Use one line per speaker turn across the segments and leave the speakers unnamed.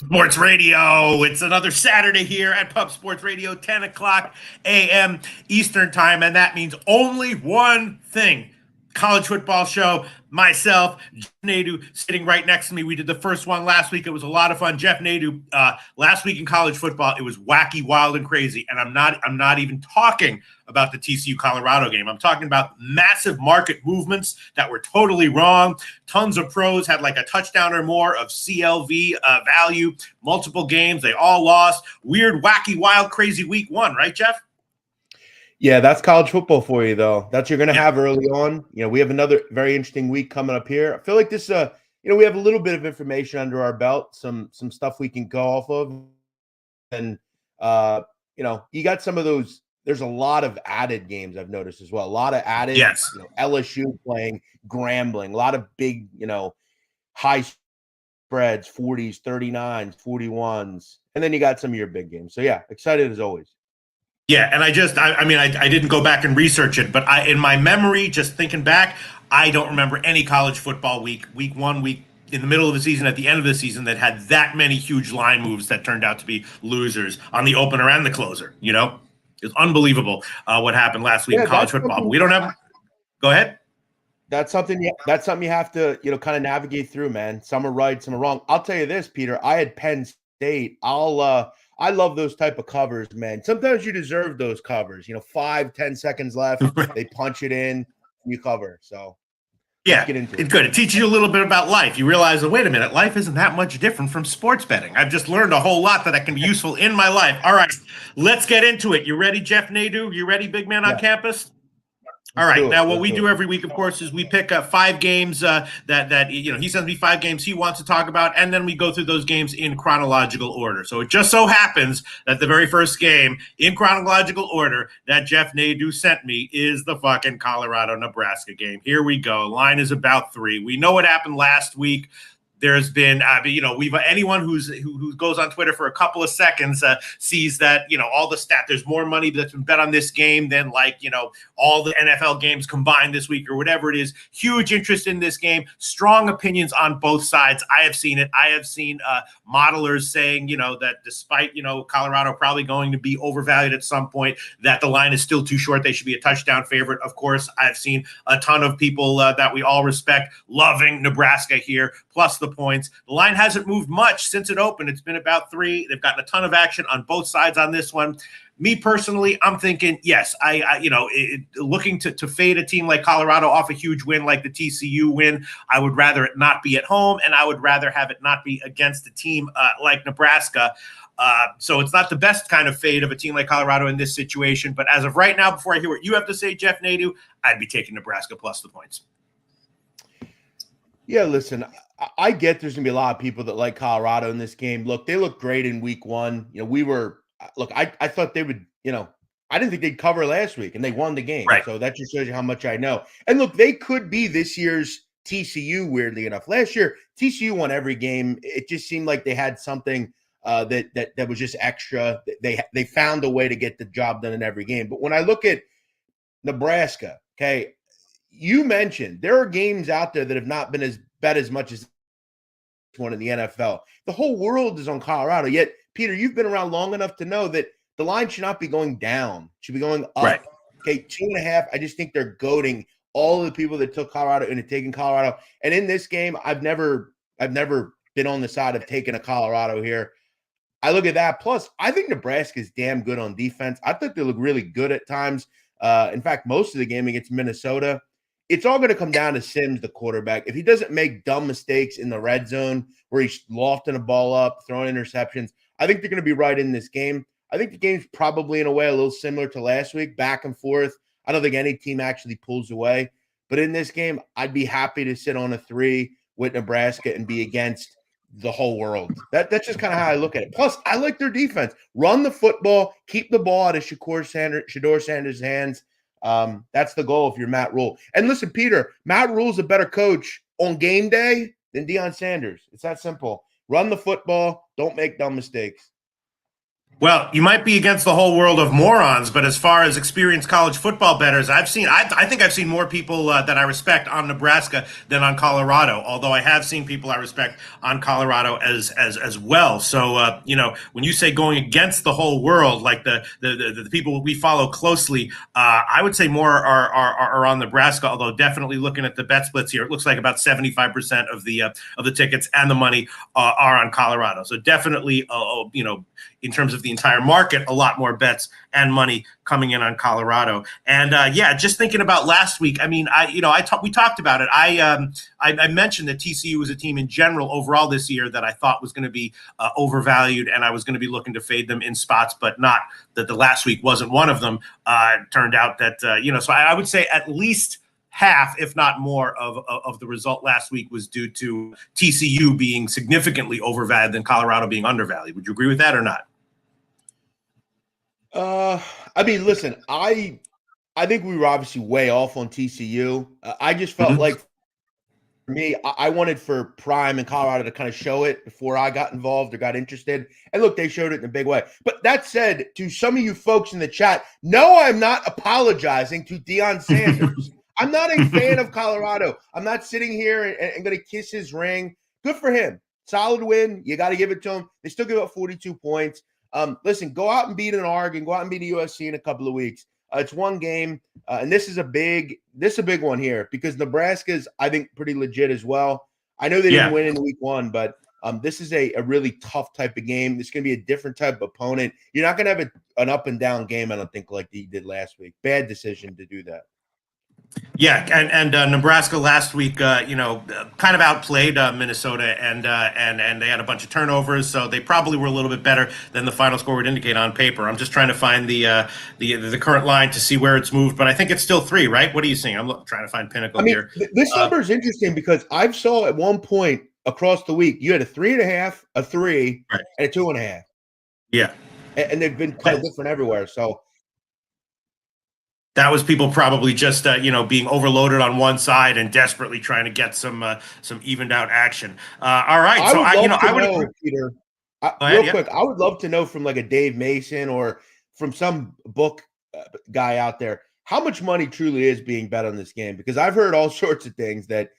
Sports Radio. It's another Saturday here at Pub Sports Radio, 10 o'clock a.m. Eastern Time, and that means only one thing. College football show, myself, Jeff Nadu, sitting right next to me. We did the first one last week. It was a lot of fun. Jeff Nadu, last week in college football, it was wacky, wild, and crazy. And I'm not even talking about the TCU Colorado game. I'm talking about massive market movements that were totally wrong. Tons of pros had like a touchdown or more of CLV value, multiple games. They all lost. Weird, wacky, wild, crazy week one, right, Jeff?
Yeah, that's college football for you, though. That's what you're going to have early on. We have another very interesting week coming up here. I feel like this, we have a little bit of information under our belt, some stuff we can go off of. And, you got some of those. There's a lot of added games I've noticed as well. A lot of added,
yes.
LSU playing, Grambling, a lot of big, high spreads, 40s, 39s, 41s. And then you got some of your big games. So, yeah, excited as always.
Yeah, and I didn't go back and research it, but in my memory, just thinking back, I don't remember any college football week one, week in the middle of the season, at the end of the season, that had that many huge line moves that turned out to be losers on the opener and the closer. It's unbelievable what happened last week in college football. But we don't have. Go ahead.
That's something you have to kind of navigate through, man. Some are right, some are wrong. I'll tell you this, Peter. I had Penn State. I love those type of covers, man. Sometimes you deserve those covers. 5-10 seconds left, they punch it in, you cover. So
yeah, it's good. It teaches you a little bit about life. You realize that, wait a minute, life isn't that much different from sports betting. I've just learned a whole lot that can be useful in my life. All right, let's get into it. You ready, Jeff Nadu? You ready, big man on campus? All right. Now, what we do every week, of course, is we pick up 5 games that he sends me 5 games he wants to talk about, and then we go through those games in chronological order. So it just so happens that the very first game in chronological order that Jeff Nadu sent me is the fucking Colorado-Nebraska game. Here we go. Line is about 3. We know what happened last week. There's been, anyone who goes on Twitter for a couple of seconds sees that, all the stat, there's more money that's been bet on this game than all the NFL games combined this week or whatever it is. Huge interest in this game, strong opinions on both sides. I have seen it. I have seen modelers saying, that despite, Colorado probably going to be overvalued at some point, that the line is still too short. They should be a touchdown favorite. Of course, I've seen a ton of people that we all respect loving Nebraska here, plus the points. The line hasn't moved much since it opened. It's been about 3. They've gotten a ton of action on both sides on this one. Me personally, I'm thinking, yes, looking to fade a team like Colorado off a huge win like the TCU win, I would rather it not be at home, and I would rather have it not be against a team like Nebraska. So it's not the best kind of fade of a team like Colorado in this situation. But as of right now, before I hear what you have to say, Jeff Nadu, I'd be taking Nebraska plus the points.
Yeah, listen, I get there's going to be a lot of people that like Colorado in this game. Look, they look great in week 1. I thought they would, I didn't think they'd cover last week, and they won the game.
Right.
So that just shows you how much I know. And look, they could be this year's TCU, weirdly enough. Last year, TCU won every game. It just seemed like they had something that was just extra. They found a way to get the job done in every game. But when I look at Nebraska, okay, you mentioned there are games out there that have not been as bet as much as one in the NFL. The whole world is on Colorado. Yet, Peter, you've been around long enough to know that the line should not be going down. It should be going up.
Right.
Okay, 2.5. I just think they're goading all of the people that took Colorado into taking Colorado. And in this game, I've never been on the side of taking a Colorado here. I look at that. Plus, I think Nebraska is damn good on defense. I think they look really good at times. In fact, most of the game against Minnesota. It's all going to come down to Sims, the quarterback. If he doesn't make dumb mistakes in the red zone where he's lofting a ball up, throwing interceptions, I think they're going to be right in this game. I think the game's probably in a way a little similar to last week, back and forth. I don't think any team actually pulls away. But in this game, I'd be happy to sit on a 3 with Nebraska and be against the whole world. That's just kind of how I look at it. Plus, I like their defense. Run the football, keep the ball out of Shedeur Sanders' hands. That's the goal if you're Matt Rule. And listen, Peter, Matt Rule's a better coach on game day than Deion Sanders. It's that simple. Run the football. Don't make dumb mistakes.
Well, you might be against the whole world of morons, but as far as experienced college football bettors, I think I've seen more people that I respect on Nebraska than on Colorado. Although I have seen people I respect on Colorado as well. So when you say going against the whole world, like the people we follow closely, I would say more are on Nebraska. Although definitely looking at the bet splits here, it looks like about 75% of the tickets and the money are on Colorado. So definitely, in terms of the entire market, a lot more bets and money coming in on Colorado. And just thinking about last week, I mean, we talked about it. I mentioned that TCU was a team in general overall this year that I thought was going to be overvalued, and I was going to be looking to fade them in spots, but not that the last week wasn't one of them. Turned out that, so I would say at least half, if not more, of the result last week was due to TCU being significantly overvalued than Colorado being undervalued. Would you agree with that or not?
I mean, listen, I think we were obviously way off on TCU. I just felt like, for me, I wanted for Prime and Colorado to kind of show it before I got involved or got interested. And look, they showed it in a big way. But that said, to some of you folks in the chat, no, I'm not apologizing to Deion Sanders. I'm not a fan of Colorado. I'm not sitting here and going to kiss his ring. Good for him. Solid win. You got to give it to him. They still give up 42 points. Listen, go out and beat an Oregon. Go out and beat a USC in a couple of weeks. It's one game, and this is a big one here because Nebraska's, I think, pretty legit as well. I know they didn't win in week one, but this is a really tough type of game. It's going to be a different type of opponent. You're not going to have an up and down game, I don't think, like you did last week. Bad decision to do that.
Yeah, and Nebraska last week, kind of outplayed Minnesota, and they had a bunch of turnovers, so they probably were a little bit better than the final score would indicate on paper. I'm just trying to find the current line to see where it's moved, but I think it's still 3, right? What are you seeing? I'm trying to find Pinnacle here.
This number is interesting because I saw at one point across the week you had a 3.5, a 3, right, and a 2.5.
Yeah,
and they've been kind of different everywhere. So.
That was people probably just being overloaded on one side and desperately trying to get some evened out action. All right,
I would know, Peter. Quick, I would love to know from like a Dave Mason or from some book guy out there how much money truly is being bet on this game, because I've heard all sorts of things that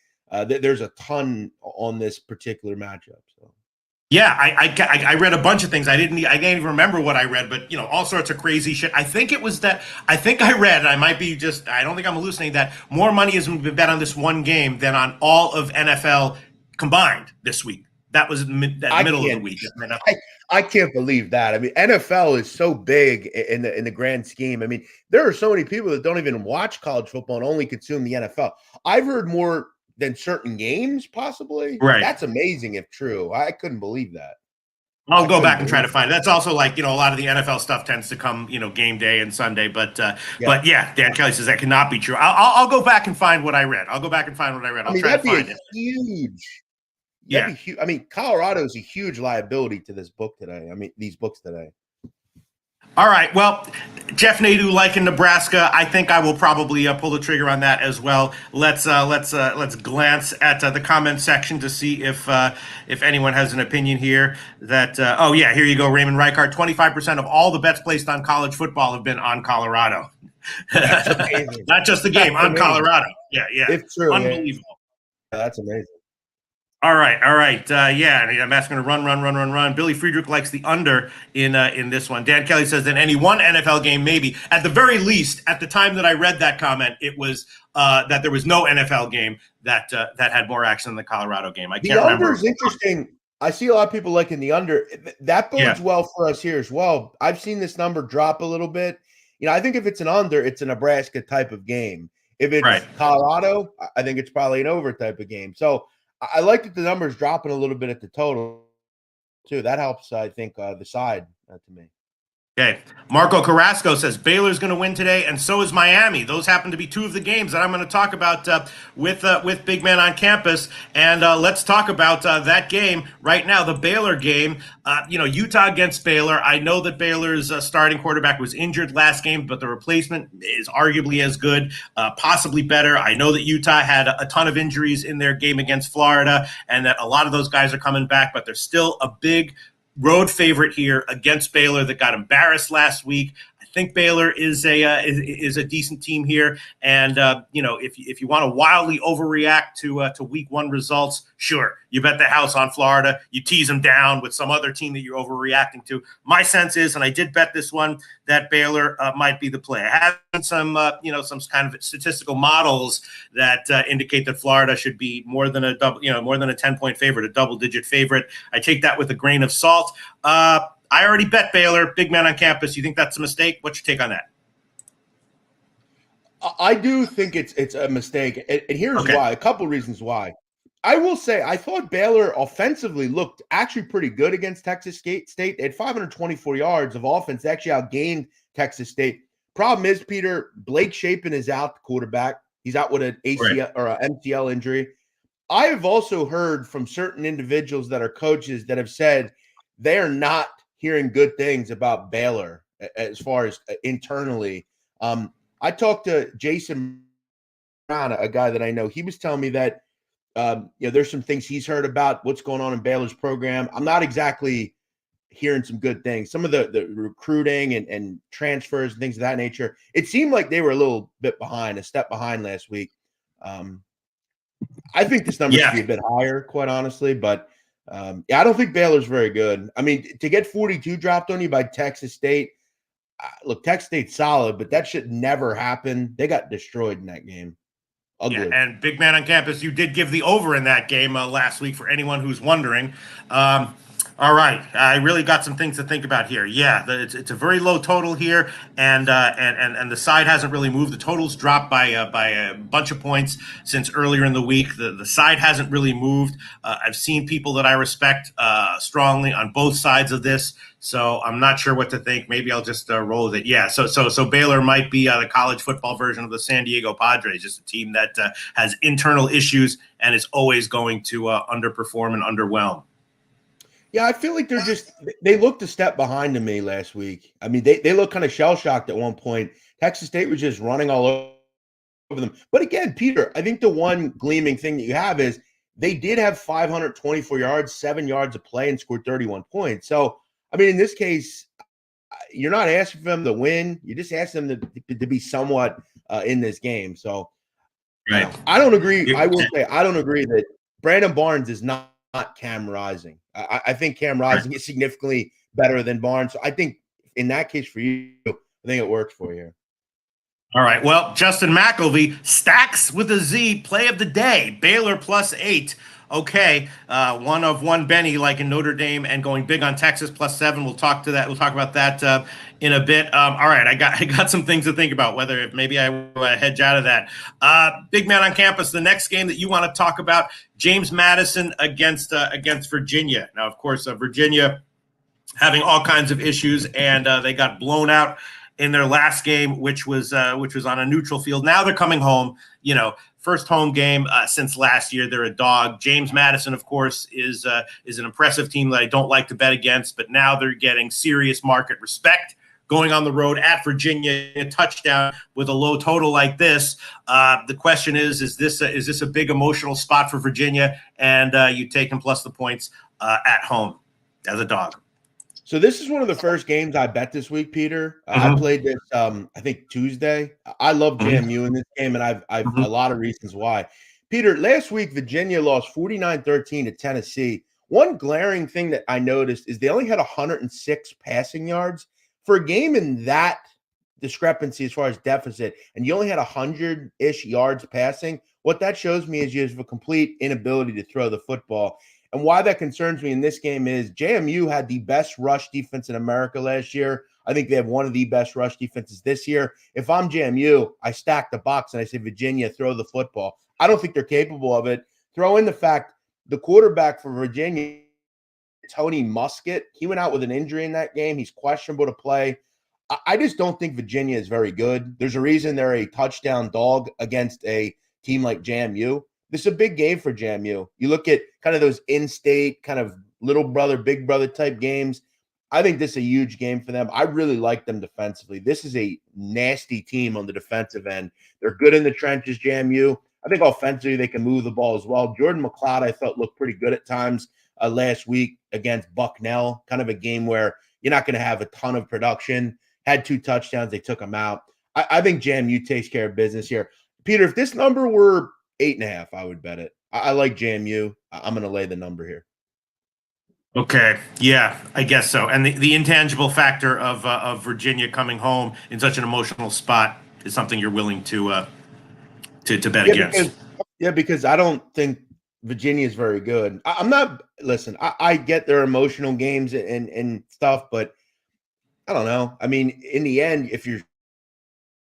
there's a ton on this particular matchup. So.
Yeah, I read a bunch of things. I can't even remember what I read, but all sorts of crazy shit. I think it was that I read, and I don't think I'm hallucinating, that more money has been bet on this one game than on all of NFL combined this week. That was middle of the week.
I can't believe that. I mean, NFL is so big in the grand scheme. I mean, there are so many people that don't even watch college football and only consume the NFL. I've heard more than certain games, possibly.
Right.
That's amazing if true. I couldn't believe that.
I'll go back and try to find it. That's also like, a lot of the NFL stuff tends to come, game day and Sunday. But Dan Kelly says that cannot be true. I'll go back and find what I read. I'll try to find it.
Huge.
Yeah.
I mean, Colorado is a huge liability to this book today. I mean, these books today.
All right. Well, Jeff Nadeau liking Nebraska. I think I will probably pull the trigger on that as well. Let's glance at the comment section to see if anyone has an opinion here. Here you go, Raymond Reichart. 25% of all the bets placed on college football have been on Colorado. Not just the game, on Colorado. Yeah.
It's true.
Unbelievable.
Yeah, that's amazing.
All right. I'm asking to run. Billy Friedrich likes the under in this one. Dan Kelly says that any one NFL game, maybe. At the very least, at the time that I read that comment, it was that there was no NFL game that had more action than the Colorado game. I can't remember.
The under is interesting. I see a lot of people liking the under. That bodes well for us here as well. I've seen this number drop a little bit. I think if it's an under, it's a Nebraska type of game. If it's Colorado, I think it's probably an over type of game. So I like that the numbers dropping a little bit at the total, too. That helps, I think, the side to me.
Okay. Marco Carrasco says Baylor's going to win today, and so is Miami. Those happen to be two of the games that I'm going to talk about with Big Man on Campus. And let's talk about that game right now, the Baylor game. Utah against Baylor. I know that Baylor's starting quarterback was injured last game, but the replacement is arguably as good, possibly better. I know that Utah had a ton of injuries in their game against Florida, and that a lot of those guys are coming back, but there's still a big road favorite here against Baylor that got embarrassed last week. I think Baylor is a decent team here, and if you want to wildly overreact to week one results, sure, you bet the house on Florida. You tease them down with some other team that you're overreacting to. My sense is, and I did bet this one, that Baylor might be the play. I have some kind of statistical models that indicate that Florida should be more than a 10-point favorite, a double-digit favorite. I take that with a grain of salt. I already bet Baylor, big man on campus. You think that's a mistake? What's your take on that?
I do think it's a mistake, and here's why. A couple reasons why. I will say I thought Baylor offensively looked actually pretty good against Texas State. They had 524 yards of offense. They actually outgained Texas State. Problem is, Peter, Blake Shapen is out, the quarterback. He's out with an ACL or an MCL injury. I have also heard from certain individuals that are coaches that have said they are not hearing good things about Baylor as far as internally. I talked to Jason Brown, a guy that I know. He was telling me that there's some things he's heard about what's going on in Baylor's program. I'm not exactly hearing some good things. Some of the recruiting and transfers and things of that nature, it seemed like they were a little bit behind, a step behind last week. I think this number should be a bit higher, quite honestly, but I don't think Baylor's very good. I mean, to get 42 dropped on you by Texas State, look, Texas State's solid, but that should never happen. They got destroyed in that game. Ugly.
Yeah, and big man on campus, you did give the over in that game last week for anyone who's wondering. All right, I really got some things to think about here. Yeah, it's a very low total here, and the side hasn't really moved. The total's dropped by a bunch of points since earlier in the week. The side hasn't really moved. I've seen people that I respect strongly on both sides of this, so I'm not sure what to think. Maybe I'll just roll with it. Yeah, so Baylor might be the college football version of the San Diego Padres, just a team that has internal issues and is always going to underperform and underwhelm.
Yeah, I feel like they looked a step behind to me last week. I mean, they looked kind of shell-shocked at one point. Texas State was just running all over them. But again, Peter, I think the one gleaming thing that you have is they did have 524 yards, 7 yards of play, and scored 31 points. So, I mean, in this case, you're not asking for them to win. You're just asking them to be somewhat in this game. So,
right.
I don't agree. I will say I don't agree that Brandon Barnes is not Cam Rising. I think Cam Rising is significantly better than Barnes. So I think in that case for you, I think it works for you.
All right. Well, Justin McElvey, stacks with a Z, play of the day, Baylor +8. Okay, one of one Benny, like in Notre Dame, and going big on Texas +7. We'll talk to that. We'll talk about that in a bit. All right, I got some things to think about. Whether maybe I hedge out of that. Big man on campus. The next game that you want to talk about, James Madison against Virginia. Now, of course, Virginia having all kinds of issues, and they got blown out in their last game, which was on a neutral field. Now they're coming home. First home game since last year. They're a dog. James Madison, of course, is an impressive team that I don't like to bet against, but now they're getting serious market respect going on the road at Virginia, a touchdown with a low total like this. The question is this a big emotional spot for Virginia? And you take them plus the points at home as a dog.
So this is one of the first games I bet this week, Peter. I played this, I think Tuesday. I love JMU in this game, and I've a lot of reasons why. Peter, last week Virginia lost 49-13 to Tennessee. One glaring thing that I noticed is they only had 106 passing yards for a game in that discrepancy as far as deficit, and you only had 100-ish yards passing. What that shows me is you have a complete inability to throw the football. And why that concerns me in this game is JMU had the best rush defense in America last year. I think they have one of the best rush defenses this year. If I'm JMU, I stack the box and I say, Virginia, throw the football. I don't think they're capable of it. Throw in the fact the quarterback for Virginia, Tony Muskett, he went out with an injury in that game. He's questionable to play. I just don't think Virginia is very good. There's a reason they're a touchdown dog against a team like JMU. This is a big game for JMU. You look at kind of those in-state kind of little brother, big brother type games. I think this is a huge game for them. I really like them defensively. This is a nasty team on the defensive end. They're good in the trenches, JMU. I think offensively they can move the ball as well. Jordan McLeod, I thought, looked pretty good at times last week against Bucknell, kind of a game where you're not going to have a ton of production. Had 2 touchdowns. They took them out. I think JMU takes care of business here. Peter, if this number were 8.5, I would bet it. I like JMU. I'm going to lay the number here.
Okay. Yeah, I guess so. And the intangible factor of Virginia coming home in such an emotional spot is something you're willing to bet against.
Because I don't think Virginia is very good. I'm not. Listen, I get their emotional games and stuff, but I don't know. I mean, in the end, if you're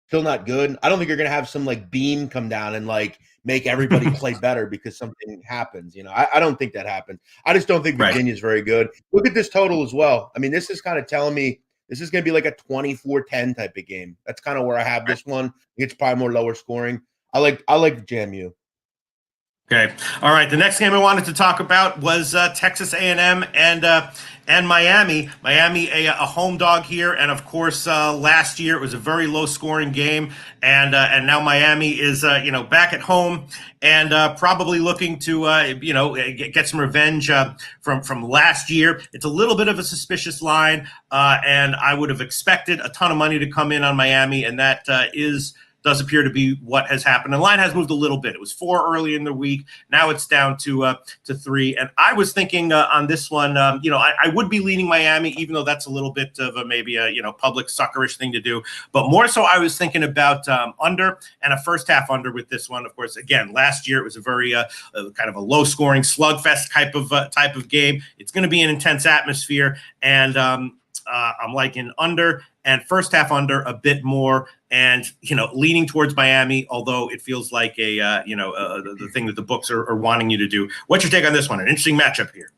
still not good, I don't think you're going to have some like beam come down and like make everybody play better because something happens. I don't think that happens. I just don't think Virginia is very good. Look at this total as well. I mean, this is kind of telling me this is going to be like a 24-10 type of game. That's kind of where I have this one. It's probably more lower scoring. I like JMU.
Okay. All right. The next game I wanted to talk about was Texas A&M and Miami. Miami, a home dog here, and of course, last year it was a very low-scoring game, and now Miami is back at home and probably looking to get some revenge from last year. It's a little bit of a suspicious line, and I would have expected a ton of money to come in on Miami, and that does appear to be what has happened. The line has moved a little bit. It was 4 early in the week. Now it's down to 3. And I was thinking on this one, I would be leaning Miami, even though that's a little bit of maybe a public suckerish thing to do. But more so, I was thinking about under and a first half under with this one. Of course, again, last year it was a very kind of a low scoring slugfest type of game. It's going to be an intense atmosphere, and I'm liking under and first half under a bit more, and leaning towards Miami, although it feels like the thing that the books are wanting you to do. What's your take on this one? An interesting matchup here.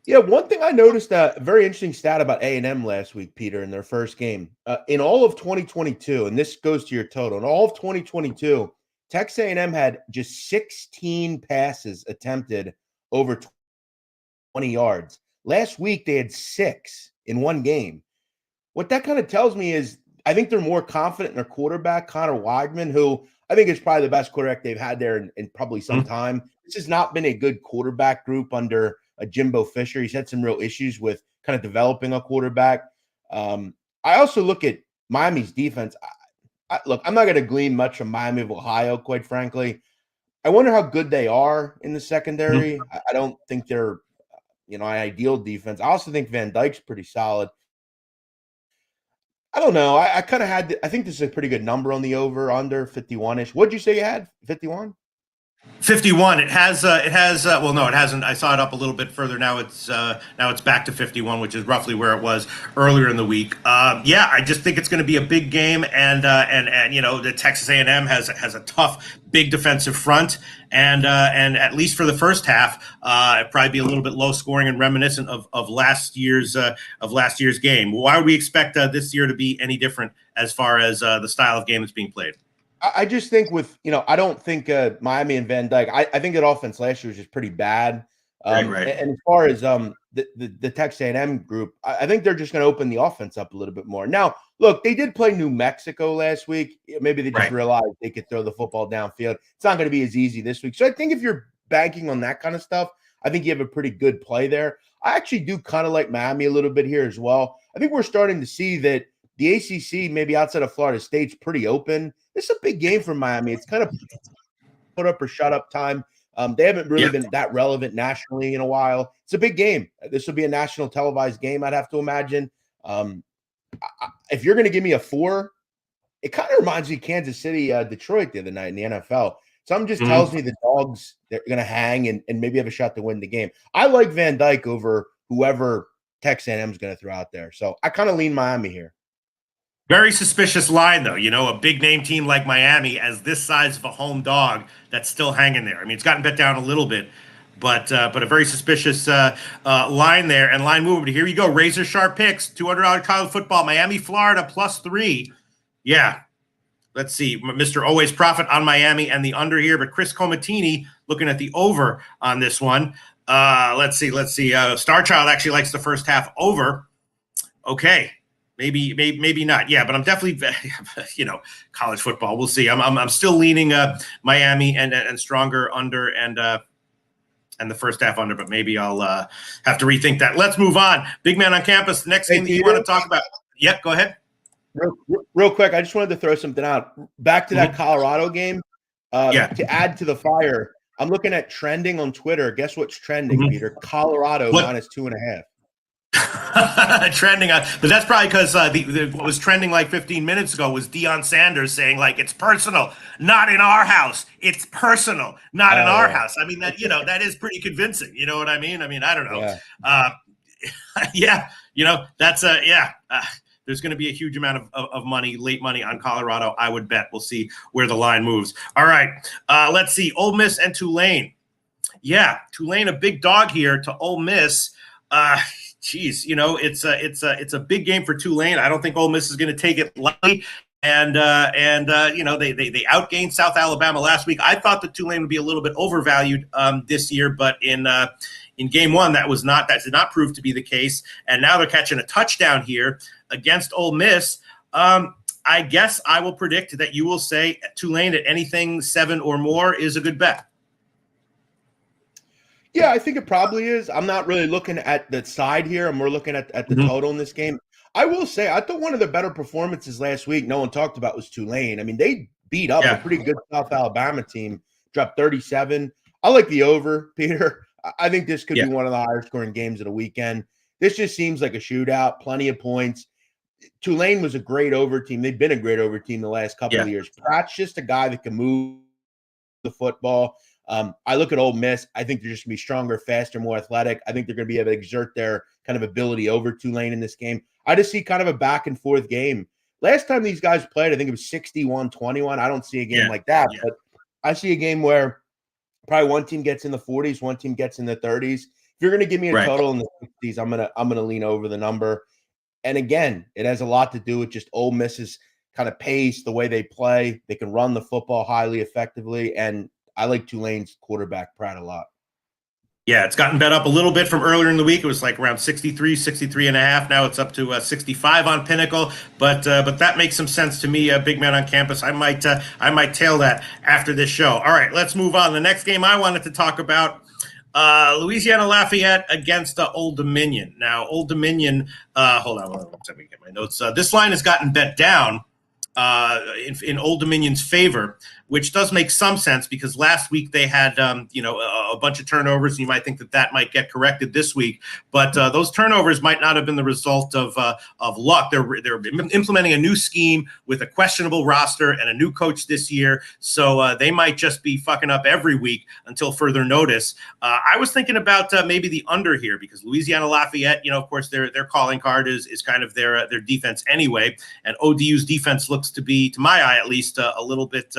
Yeah, one thing I noticed, a very interesting stat about A&M last week, Peter, in their first game. In all of 2022, and this goes to your total, in all of 2022, Texas A&M had just 16 passes attempted over 20 yards. Last week, they had 6 in one game. What that kind of tells me is I think they're more confident in their quarterback, Connor Weidman, who I think is probably the best quarterback they've had there in probably some time. This has not been a good quarterback group under Jimbo Fisher. He's had some real issues with kind of developing a quarterback. I also look at Miami's defense. Look, I'm not going to glean much from Miami of Ohio, quite frankly. I wonder how good they are in the secondary. I don't think they're an ideal defense. I also think Van Dyke's pretty solid. I don't know. I kind of I think this is a pretty good number on the over under 51-ish. What'd you say you had? 51?
51. It has. Well, no, it hasn't. I saw it up a little bit further. Now it's back to 51, which is roughly where it was earlier in the week. Yeah, I just think it's going to be a big game, and the Texas A&M has a tough, big defensive front, and at least for the first half, it'd probably be a little bit low scoring and reminiscent of last year's game. Why would we expect this year to be any different as far as the style of game that's being played?
I just think I don't think Miami and Van Dyke, I think that offense last year was just pretty bad.
Right.
And as far as the Texas A&M group, I think they're just going to open the offense up a little bit more. Now, look, they did play New Mexico last week. Maybe they just realized they could throw the football downfield. It's not going to be as easy this week. So I think if you're banking on that kind of stuff, I think you have a pretty good play there. I actually do kind of like Miami a little bit here as well. I think we're starting to see that the ACC, maybe outside of Florida State's pretty open. This is a big game for Miami. It's kind of put up or shut up time. They haven't really been that relevant nationally in a while. It's a big game. This will be a national televised game, I'd have to imagine. If you're going to give me a 4, it kind of reminds me of Kansas City, Detroit the other night in the NFL. Something just tells me the Dogs, they're going to hang and maybe have a shot to win the game. I like Van Dyke over whoever Texas A&M is going to throw out there. So I kind of lean Miami here.
Very suspicious line, though. A big name team like Miami as this size of a home dog that's still hanging there. I mean, it's gotten bet down a little bit, but a very suspicious line there. And line movement. Here you go. Razor sharp picks. $200 college football. Miami, Florida +3. Yeah. Let's see. Mr. Always Profit on Miami and the under here, but Chris Comatini looking at the over on this one. Let's see. Star Child actually likes the first half over. Okay. Maybe not. Yeah, but I'm definitely, college football. We'll see. I'm still leaning Miami and stronger under, and and the first half under, but maybe I'll have to rethink that. Let's move on. Big man on campus. The next game that you want to talk about. Yep, go ahead.
Real quick, I just wanted to throw something out. Back to that Colorado game. To add to the fire, I'm looking at trending on Twitter. Guess what's trending, Peter? Colorado minus 2.5.
Trending on, but that's probably because what was trending like 15 minutes ago was Deion Sanders saying like it's personal, not in our house. It's personal, not in our house. I mean that that is pretty convincing. You know what I mean? I mean I don't know. That's there's going to be a huge amount of money, late money on Colorado. I would bet. We'll see where the line moves. All right, let's see. Ole Miss and Tulane. Yeah, Tulane a big dog here to Ole Miss. Geez, it's a big game for Tulane. I don't think Ole Miss is going to take it lightly. And they outgained South Alabama last week. I thought that Tulane would be a little bit overvalued this year, but in game one, that did not prove to be the case. And now they're catching a touchdown here against Ole Miss. I guess I will predict that you will say Tulane at anything 7 or more is a good bet.
Yeah, I think it probably is. I'm not really looking at the side here. I'm more looking at the total in this game. I will say, I thought one of the better performances last week, no one talked about, was Tulane. I mean, they beat up a pretty good South Alabama team, dropped 37. I like the over, Peter. I think this could be one of the higher scoring games of the weekend. This just seems like a shootout, plenty of points. Tulane was a great over team. They've been a great over team the last couple of years. Pratt's just a guy that can move the football. I look at Ole Miss. I think they're just going to be stronger, faster, more athletic. I think they're going to be able to exert their kind of ability over Tulane in this game. I just see kind of a back and forth game. Last time these guys played, I think it was 61-21. I don't see a game like that, but I see a game where probably one team gets in the 40s, one team gets in the 30s. If you're going to give me a total in the 60s, I'm going to lean over the number. And again, it has a lot to do with just Ole Miss's kind of pace, the way they play. They can run the football highly effectively, and I like Tulane's quarterback Pratt a lot.
Yeah, it's gotten bet up a little bit from earlier in the week. It was like around 63 and a half. Now it's up to 65 on Pinnacle. But that makes some sense to me. Big man on campus. I might tail that after this show. All right, let's move on. The next game I wanted to talk about, Louisiana Lafayette against Old Dominion. Now, Old Dominion. Hold on, let me get my notes. This line has gotten bet down in Old Dominion's favor, which does make some sense because last week they had a bunch of turnovers. And you might think that might get corrected this week, but those turnovers might not have been the result of luck. They're implementing a new scheme with a questionable roster and a new coach this year, so they might just be fucking up every week until further notice. I was thinking about maybe the under here because Louisiana Lafayette, of course, their calling card is kind of their defense anyway, and ODU's defense looks to be, to my eye at least, a little bit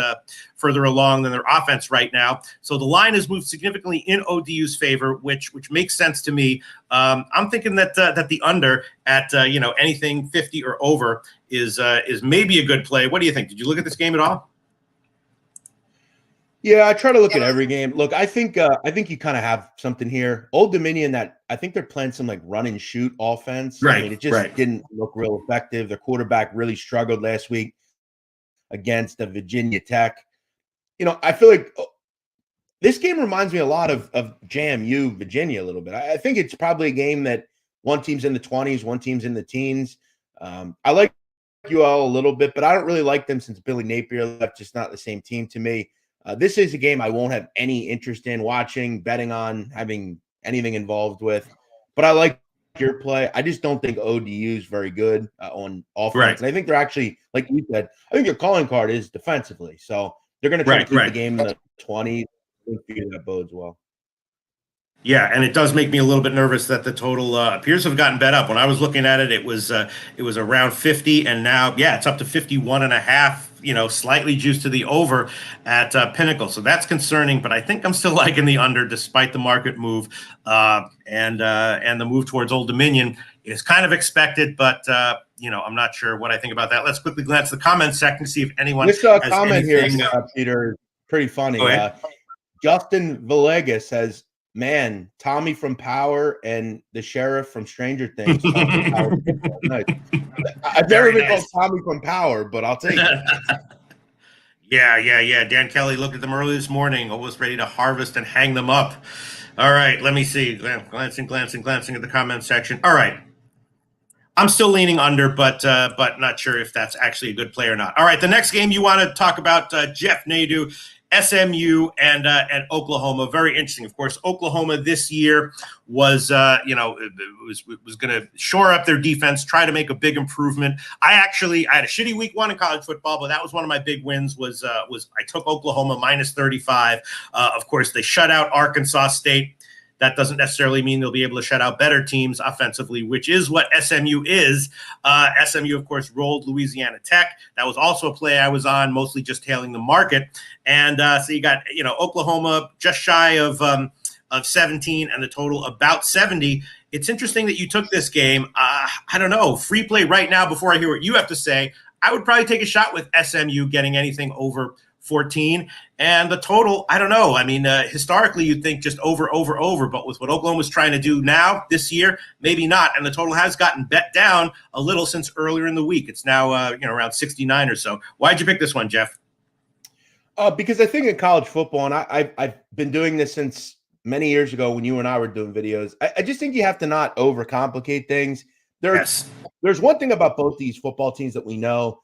further along than their offense right now. So the line has moved significantly in ODU's favor, which makes sense to me. I'm thinking that the under at anything 50 or over is maybe a good play. What do you think? Did you look at this game at all?
Yeah, I try to look at every game. Look, I think you kind of have something here. Old Dominion, that I think they're playing some like run and shoot offense.
Right.
I mean, it just didn't look real effective. Their quarterback really struggled last week against the Virginia Tech. I feel like this game reminds me a lot of JMU Virginia a little bit. I think it's probably a game that one team's in the 20s, one team's in the teens. I like UL a little bit, but I don't really like them since Billy Napier left. Just not the same team to me. This is a game I won't have any interest in watching, betting on, having anything involved with. But I like your play. I just don't think ODU is very good on offense. Right. And I think they're actually, like you said, I think your calling card is defensively. So they're going to try to keep the game in the 20s. I think that bodes well.
Yeah, and it does make me a little bit nervous that the total appears to have gotten bet up. When I was looking at it, it was around 50, and now, it's up to 51 and a half, slightly juiced to the over at Pinnacle. So that's concerning, but I think I'm still liking the under despite the market move. And the move towards Old Dominion is kind of expected, but, I'm not sure what I think about that. Let's quickly glance the comment section to see if anyone has
comment
anything.
Here, Peter, is pretty funny. Justin Villegas says, man, Tommy from Power and the sheriff from Stranger Things. Nice. I've never been called Tommy from Power, but I'll take it.
Yeah. Dan Kelly looked at them early this morning, almost ready to harvest and hang them up. All right, let me see. Glancing at the comment section. All right. I'm still leaning under, but not sure if that's actually a good play or not. All right, the next game you want to talk about, Jeff Nadu, SMU and Oklahoma. Very interesting. Of course, Oklahoma this year was was going to shore up their defense, try to make a big improvement. I had a shitty week 1 in college football, but that was one of my big wins. Was I took Oklahoma minus 35. Of course, they shut out Arkansas State. That doesn't necessarily mean they'll be able to shut out better teams offensively, which is what SMU is. SMU, of course, rolled Louisiana Tech. That was also a play I was on, mostly just tailing the market. And so you got, Oklahoma just shy of 17 and the total about 70. It's interesting that you took this game. I don't know. Free play right now before I hear what you have to say. I would probably take a shot with SMU getting anything over 14, and the total, I don't know. I mean, historically, you'd think just over, but with what Oklahoma's trying to do now this year, maybe not. And the total has gotten bet down a little since earlier in the week. It's now, around 69 or so. Why'd you pick this one, Jeff?
Because I think in college football, and I've been doing this since many years ago when you and I were doing videos, I just think you have to not overcomplicate things. There's one thing about both these football teams that we know.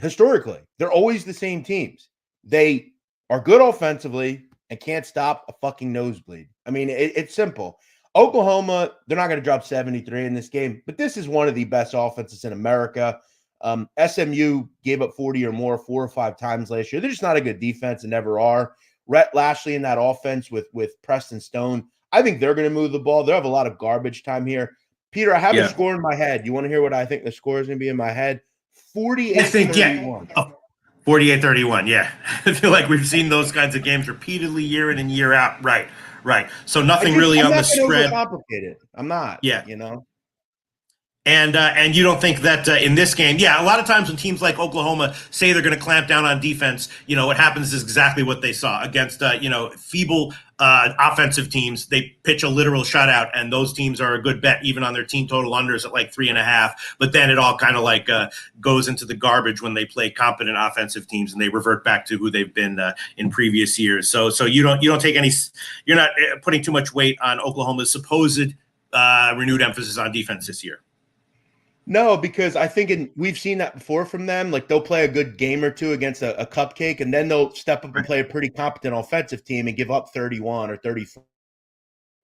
Historically, they're always the same teams. They are good offensively and can't stop a fucking nosebleed. I mean, it's simple. Oklahoma, they're not going to drop 73 in this game, but this is one of the best offenses in America. SMU gave up 40 or more 4 or 5 times last year. They're just not a good defense and never are. Rhett Lashley in that offense with Preston Stone, I think they're going to move the ball. They'll have a lot of garbage time here. Peter, I have a score in my head. You want to hear what I think the score is going to be in my head? 48-31.
48-31, yeah. I feel like we've seen those kinds of games repeatedly year in and year out. Right. So nothing really on the spread.
Complicated. I'm not.
Yeah. And you don't think that in this game, a lot of times when teams like Oklahoma say they're going to clamp down on defense, what happens is exactly what they saw against, feeble offensive teams. They pitch a literal shutout, and those teams are a good bet, even on their team total unders at like 3.5. But then it all kind of like goes into the garbage when they play competent offensive teams, and they revert back to who they've been in previous years. So you don't take any, you're not putting too much weight on Oklahoma's supposed renewed emphasis on defense this year.
No, because I think we've seen that before from them. Like they'll play a good game or two against a cupcake, and then they'll step up and play a pretty competent offensive team and give up 31 or 34.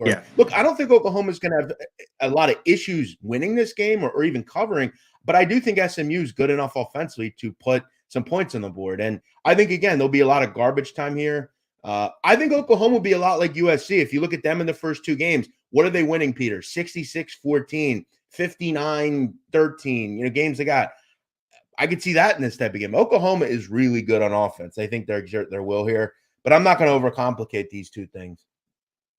Yeah. Look, I don't think Oklahoma's going to have a lot of issues winning this game or even covering, but I do think SMU is good enough offensively to put some points on the board. And I think, again, there'll be a lot of garbage time here. I think Oklahoma will be a lot like USC. If you look at them in the first 2 games, what are they winning, Peter? 66-14. 59-13, games they got. I could see that in this type of game. Oklahoma is really good on offense. I think they exert their will here, but I'm not going to overcomplicate these 2 things.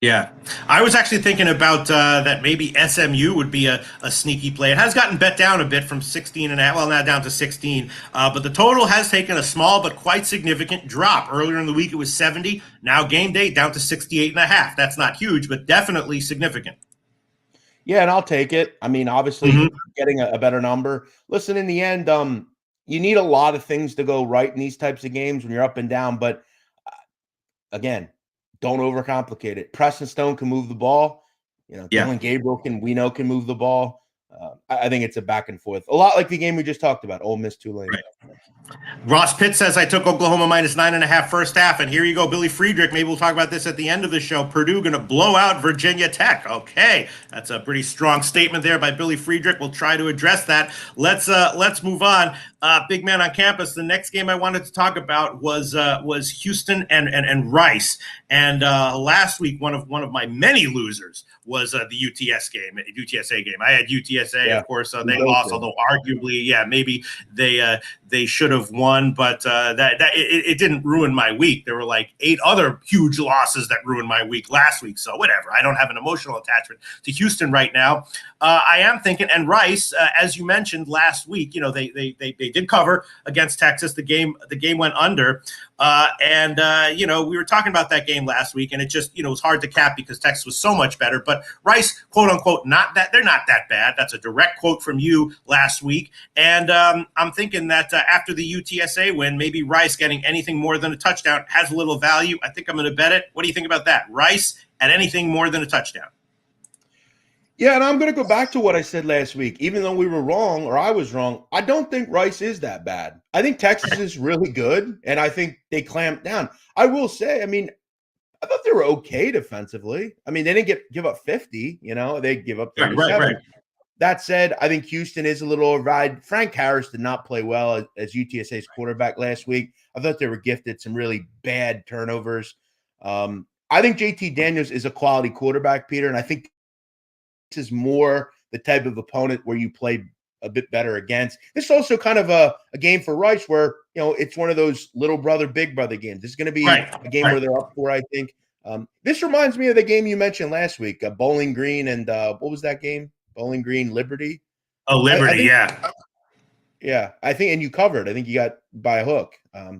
Yeah, I was actually thinking about that maybe SMU would be a sneaky play. It has gotten bet down a bit from 16 and now down to 16, but the total has taken a small but quite significant drop. Earlier in the week, it was 70. Now game day down to 68.5. That's not huge, but definitely significant.
Yeah, and I'll take it. I mean, obviously, getting a better number. Listen, in the end, you need a lot of things to go right in these types of games when you're up and down. But, again, don't overcomplicate it. Preston Stone can move the ball. Dylan Gabriel can move the ball. I think it's a back and forth. A lot like the game we just talked about, Ole Miss Tulane.
Right. Ross Pitt says I took Oklahoma minus 9.5 first half, and here you go, Billy Friedrich. Maybe we'll talk about this at the end of the show. Purdue going to blow out Virginia Tech. Okay, that's a pretty strong statement there by Billy Friedrich. We'll try to address that. Let's move on. Big man on campus. The next game I wanted to talk about was Houston and Rice. And last week, one of my many losers was the UTSA game. I had UTSA, of course. They lost, although arguably, maybe they should have won, but it didn't ruin my week. There were like 8 other huge losses that ruined my week last week. So whatever. I don't have an emotional attachment to Houston right now. I am thinking, and Rice, as you mentioned last week, they did cover against Texas. The game went under. We were talking about that game last week, and it just, was hard to cap because Texas was so much better. But Rice, quote unquote, they're not that bad. That's a direct quote from you last week. And I'm thinking that after the UTSA win, maybe Rice getting anything more than a touchdown has a little value. I think I'm going to bet it. What do you think about that? Rice at anything more than a touchdown?
Yeah, and I'm going to go back to what I said last week. Even though we were wrong, or I was wrong, I don't think Rice is that bad. I think Texas is really good, and I think they clamped down. I will say, I thought they were okay defensively. They didn't give up 50, they give up 37. Right. That said, I think Houston is a little override. Frank Harris did not play well as UTSA's quarterback last week. I thought they were gifted some really bad turnovers. I think JT Daniels is a quality quarterback, Peter, and I think this is more the type of opponent where you play a bit better against. This is also kind of a game for Rice where, it's one of those little brother, big brother games. This is going to be a game where they're up for, I think. This reminds me of the game you mentioned last week, Bowling Green and what was that game? Bowling Green, Liberty?
Oh, Liberty, yeah.
Yeah, I think, and you covered. I think you got by a hook.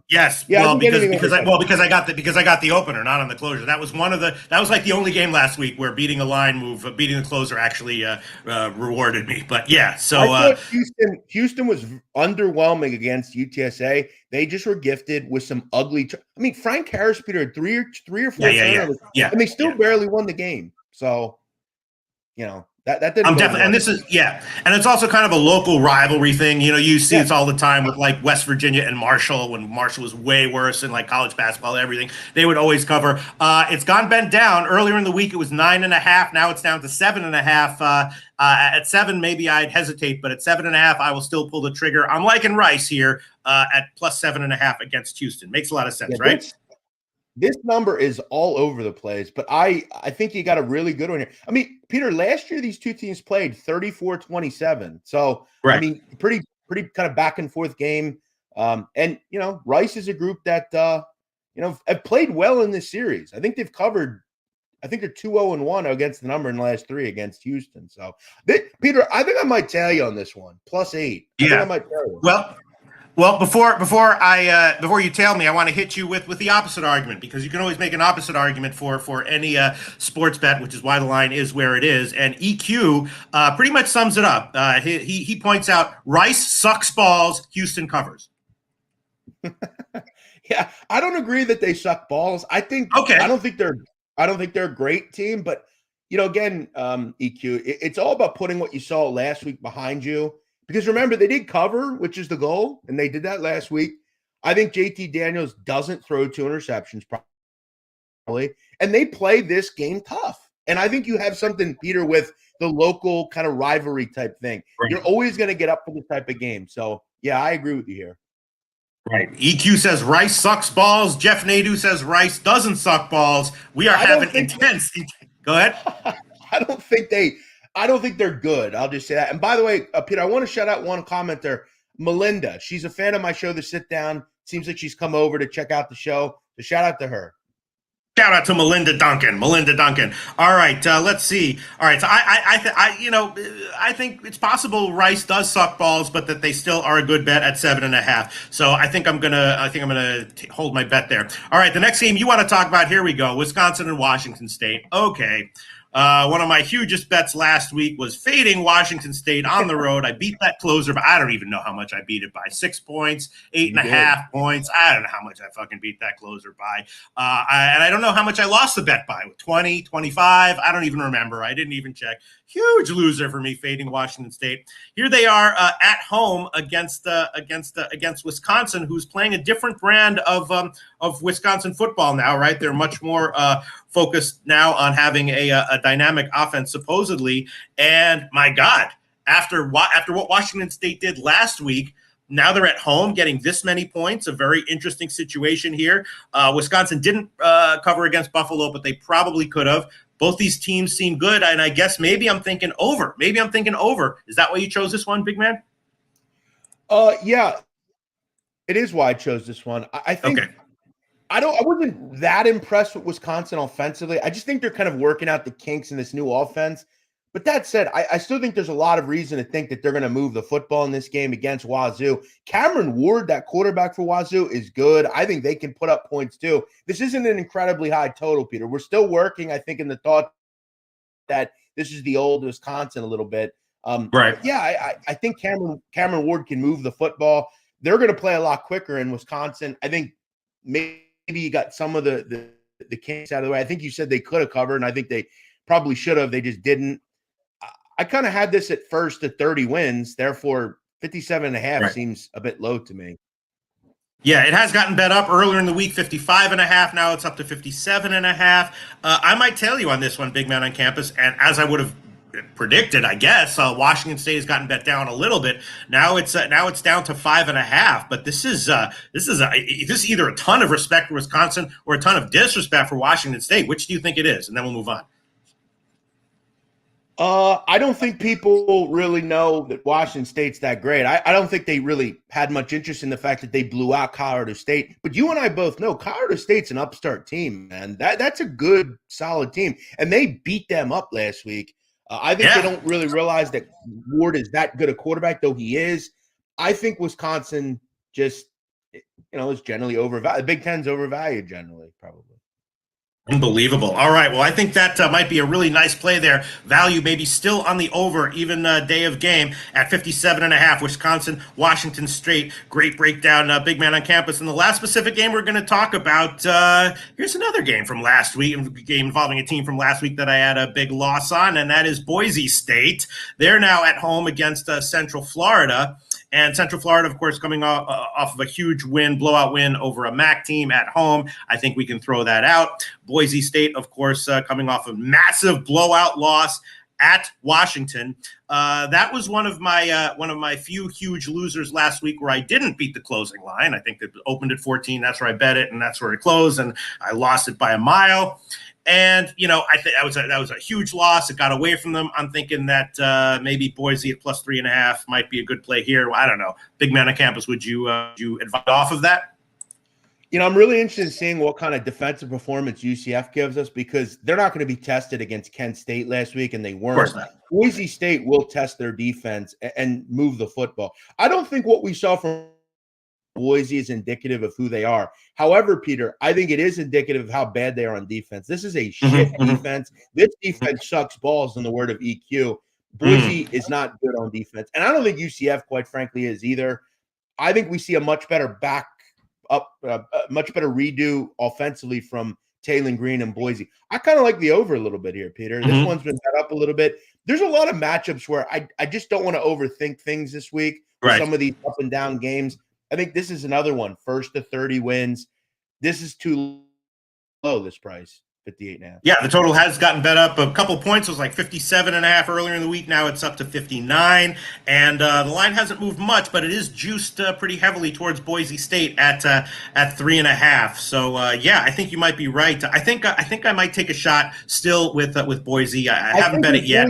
Yes,
yeah,
because I got the opener, not on the closure. That was like the only game last week where beating a line move, beating the closer actually rewarded me. But yeah, so
I thought Houston was underwhelming against UTSA. They just were gifted with some ugly. Frank Harris, Peter, had three or four turnovers, and they still barely won the game. So, That didn't.
I'm definitely, and this is and it's also kind of a local rivalry thing. You see this all the time with like West Virginia and Marshall. When Marshall was way worse in like college basketball, everything they would always cover. It's gone bent down. Earlier in the week, it was 9.5. Now it's down to 7.5. At 7, maybe I'd hesitate, but at 7.5, I will still pull the trigger. I'm liking Rice here at plus 7.5 against Houston. Makes a lot of sense, right?
This number is all over the place, but I think you got a really good one here. Peter, last year these two teams played 34-27. So, pretty kind of back and forth game. And, Rice is a group that, have played well in this series. I think they've covered, I think they're 2-0-1 against the number in the last 3 against Houston. So, Peter, I think I might tell you on this one, +8. I think I might tell you.
Well, before you tell me, I want to hit you with the opposite argument, because you can always make an opposite argument for any sports bet, which is why the line is where it is. And EQ pretty much sums it up. He points out Rice sucks balls, Houston covers.
Yeah, I don't agree that they suck balls. I don't think they're a great team, but again, EQ, it's all about putting what you saw last week behind you. Because remember, they did cover, which is the goal, and they did that last week. I think JT Daniels doesn't throw 2 interceptions probably, and they play this game tough. And I think you have something, Peter, with the local kind of rivalry type thing. Right. You're always going to get up for this type of game. So, yeah, I agree with you here.
Right. EQ says Rice sucks balls. Jeff Nadeau says Rice doesn't suck balls. We are having intense. Go ahead.
I don't think they're good. I'll just say that. And by the way, Peter, I want to shout out one commenter, Melinda. She's a fan of my show, The Sit Down. Seems like she's come over to check out the show. So shout out to her.
Shout out to Melinda Duncan. All right, let's see. All right, so I think it's possible Rice does suck balls, but that they still are a good bet at 7.5. So I think I'm gonna hold my bet there. All right, the next game you want to talk about? Here we go. Wisconsin and Washington State. Okay. One of my hugest bets last week was fading Washington State on the road. I beat that closer, but I don't even know how much I beat it by. 6 points, 8.5 points. I don't know how much I fucking beat that closer by. And I don't know how much I lost the bet by. 20, 25. I don't even remember. I didn't even check. Huge loser for me, fading Washington State. Here they are at home against Wisconsin, who's playing a different brand of Wisconsin football now, right? They're much more focused now on having a dynamic offense, supposedly. And my God, after what Washington State did last week, now they're at home getting this many points. A very interesting situation here. Wisconsin didn't cover against Buffalo, but they probably could have. Both these teams seem good, and I guess maybe I'm thinking over. Is that why you chose this one, big man?
Yeah, it is why I chose this one. I think
okay.
I wasn't that impressed with Wisconsin offensively. I just think they're kind of working out the kinks in this new offense. But that said, I still think there's a lot of reason to think that they're going to move the football in this game against Wazoo. Cameron Ward, that quarterback for Wazoo, is good. I think they can put up points too. This isn't an incredibly high total, Peter. We're still working, I think, in the thought that this is the old Wisconsin a little bit.
Right.
Yeah, I think Cameron Ward can move the football. They're going to play a lot quicker in Wisconsin. I think maybe you got some of the kinks out of the way. I think you said they could have covered, and I think they probably should have. They just didn't. I kind of had this at first at 30 wins. Therefore, 57.5 seems a bit low to me.
Yeah, it has gotten bet up earlier in the week, 55.5. Now it's up to 57.5. I might tell you on this one, Big Man on Campus, and as I would have predicted, I guess Washington State has gotten bet down a little bit. Now it's down to 5.5. But this is either a ton of respect for Wisconsin or a ton of disrespect for Washington State. Which do you think it is? And then we'll move on.
I don't think people really know that Washington State's that great. I don't think they really had much interest in the fact that they blew out Colorado State. But you and I both know Colorado State's an upstart team, man. That's a good, solid team. And they beat them up last week. I think they don't really realize that Ward is that good a quarterback, though he is. I think Wisconsin just, is generally overvalued. The Big Ten's overvalued generally, probably.
Unbelievable. All right. Well, I think that might be a really nice play there. Value maybe still on the over, even day of game at 57.5. Wisconsin, Washington State. Great breakdown, Big Man on Campus. And the last specific game we're going to talk about, here's another game from last week, a game involving a team from last week that I had a big loss on, and that is Boise State. They're now at home against Central Florida. And Central Florida, of course, coming off of a huge blowout win over a MAC team at home. I think we can throw that out. Boise State, of course, coming off a massive blowout loss at Washington. That was one of my few huge losers last week where I didn't beat the closing line. I think it opened at 14. That's where I bet it, and that's where it closed, and I lost it by a mile. And, I think that was a huge loss. It got away from them. I'm thinking that maybe Boise at plus 3.5 might be a good play here. I don't know. Big Man on Campus, would you advise off of that?
I'm really interested in seeing what kind of defensive performance UCF gives us because they're not going to be tested against Kent State last week, and they weren't.
Of course not.
Boise State will test their defense and move the football. I don't think what we saw from Boise is indicative of who they are. However, Peter, I think it is indicative of how bad they are on defense. This is a shit defense. This defense sucks balls in the word of EQ. Boise is not good on defense. And I don't think UCF, quite frankly, is either. I think we see a much better much better redo offensively from Taylor Green and Boise. I kind of like the over a little bit here, Peter. This one's been set up a little bit. There's a lot of matchups where I just don't want to overthink things this week. Right. Some of these up and down games. I think this is another one. First to 30 wins. This is too low, this price, 58.5.
Yeah, the total has gotten bet up a couple points. It was like 57.5 earlier in the week. Now it's up to 59. And the line hasn't moved much, but it is juiced pretty heavily towards Boise State at 3.5. So, I think you might be right. I think I might take a shot still with Boise. I haven't bet it yet.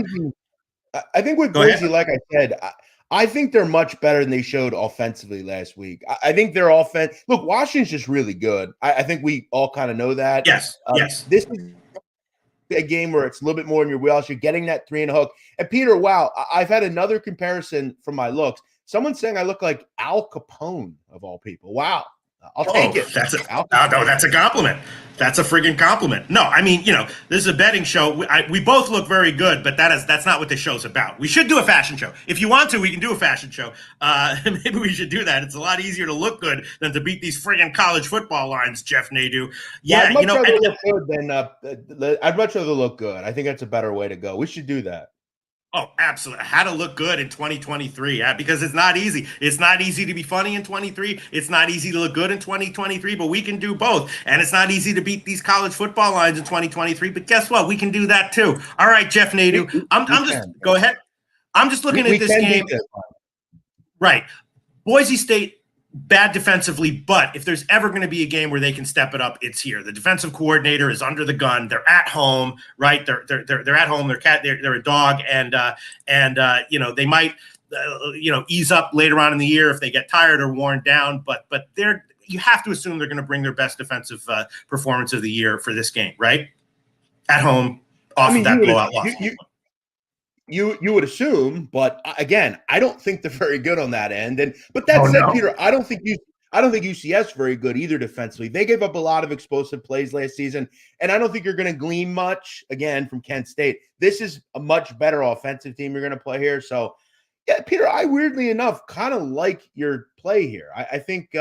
I think with Boise, like I said, I think they're much better than they showed offensively last week. I think their offense – look, Washington's just really good. I think we all kind of know that.
Yes.
This is a game where it's a little bit more in your wheelhouse. You're getting that 3 and a hook. And, Peter, wow, I've had another comparison from my looks. Someone's saying I look like Al Capone, of all people. Wow. I'll take it.
That's a compliment. That's a friggin' compliment. No, I mean, this is a betting show. We both look very good, but that's not what this show's about. We should do a fashion show. If you want to, we can do a fashion show. Maybe we should do that. It's a lot easier to look good than to beat these friggin' college football lines, Jeff Nadu. Yeah,
I'd much rather look good than I'd much rather look good. I think that's a better way to go. We should do that.
Oh, absolutely. How to look good in 2023, because it's not easy. It's not easy to be funny in 23. It's not easy to look good in 2023, but we can do both. And it's not easy to beat these college football lines in 2023, but guess what? We can do that too. All right, Jeff Nadu. Go ahead. I'm just looking at this game. Right. Boise State, bad defensively, but if there's ever going to be a game where they can step it up, it's here. The defensive coordinator is under the gun. They're at home, right? They're at home. They're a dog, and they might ease up later on in the year if they get tired or worn down. But you have to assume they're going to bring their best defensive performance of the year for this game, right? At home, off of that blowout loss.
You would assume, but again, I don't think they're very good on that end. But that said, Peter, I don't think UCS is very good either defensively. They gave up a lot of explosive plays last season, and I don't think you're going to glean much again from Kent State. This is a much better offensive team you're going to play here. So, yeah, Peter, I weirdly enough kind of like your play here. I think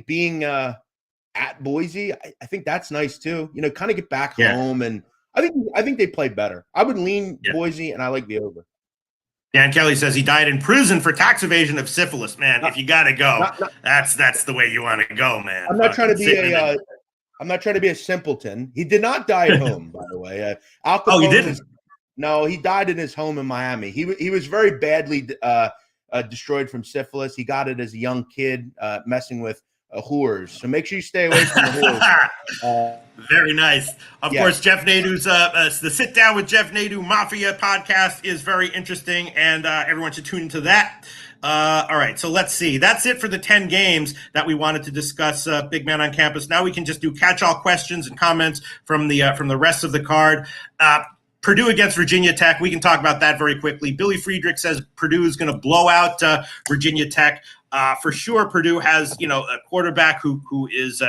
being at Boise, I think that's nice too. Kind of get back home, and I think they play better. I would lean Boise, and I like the over.
Dan Kelly says he died in prison for tax evasion of syphilis. Man, if you got to go, that's the way you want to go, man.
I'm not trying to be a simpleton. He did not die at home, by the way. Al Capone
he didn't.
No, he died in his home in Miami. He was very badly destroyed from syphilis. He got it as a young kid, messing with whores. So make sure you stay away from the whores.
Very nice. Of course, Jeff Nadeau's the Sit Down with Jeff Nadeau Mafia podcast is very interesting, and everyone should tune into that. All right, so let's see. That's it for the 10 games that we wanted to discuss, Big Man on Campus. Now we can just do catch-all questions and comments from the rest of the card. Purdue against Virginia Tech. We can talk about that very quickly. Billy Friedrich says Purdue is going to blow out Virginia Tech. For sure, Purdue has a quarterback who is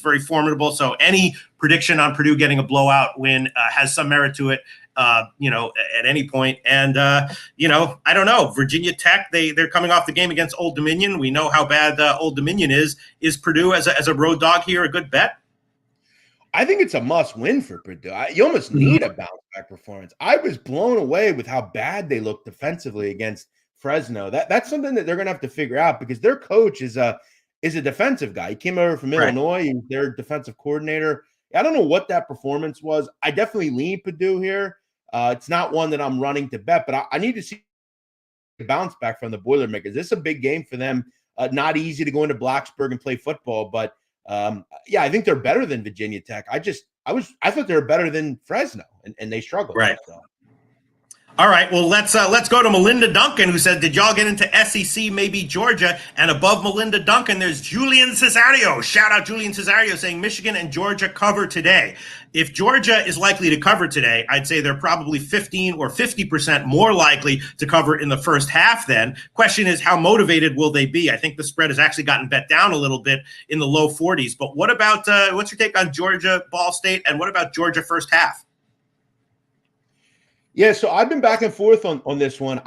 very formidable. So any prediction on Purdue getting a blowout win has some merit to it. At any point. And I don't know. Virginia Tech, they're coming off the game against Old Dominion. We know how bad Old Dominion is. Is Purdue as a road dog here a good bet?
I think it's a must win for Purdue. You almost need a bounce back performance. I was blown away with how bad they looked defensively against Fresno. That's something that they're going to have to figure out, because their coach is a defensive guy. He came over from Illinois. He was their defensive coordinator. I don't know what that performance was. I definitely lean Purdue here. It's not one that I'm running to bet, but I need to see a bounce back from the Boilermakers. This is a big game for them. Not easy to go into Blacksburg and play football, but I think they're better than Virginia Tech. I thought they were better than Fresno, and they struggled.
Right. All right, well, let's go to Melinda Duncan, who said, did y'all get into SEC, maybe Georgia? And above Melinda Duncan, there's Julian Cesario. Shout out Julian Cesario saying Michigan and Georgia cover today. If Georgia is likely to cover today, I'd say they're probably 15 or 50% more likely to cover in the first half then. Question is, how motivated will they be? I think the spread has actually gotten bet down a little bit in the low 40s. But what about what's your take on Georgia, Ball State, and what about Georgia first half?
Yeah, so I've been back and forth on this one.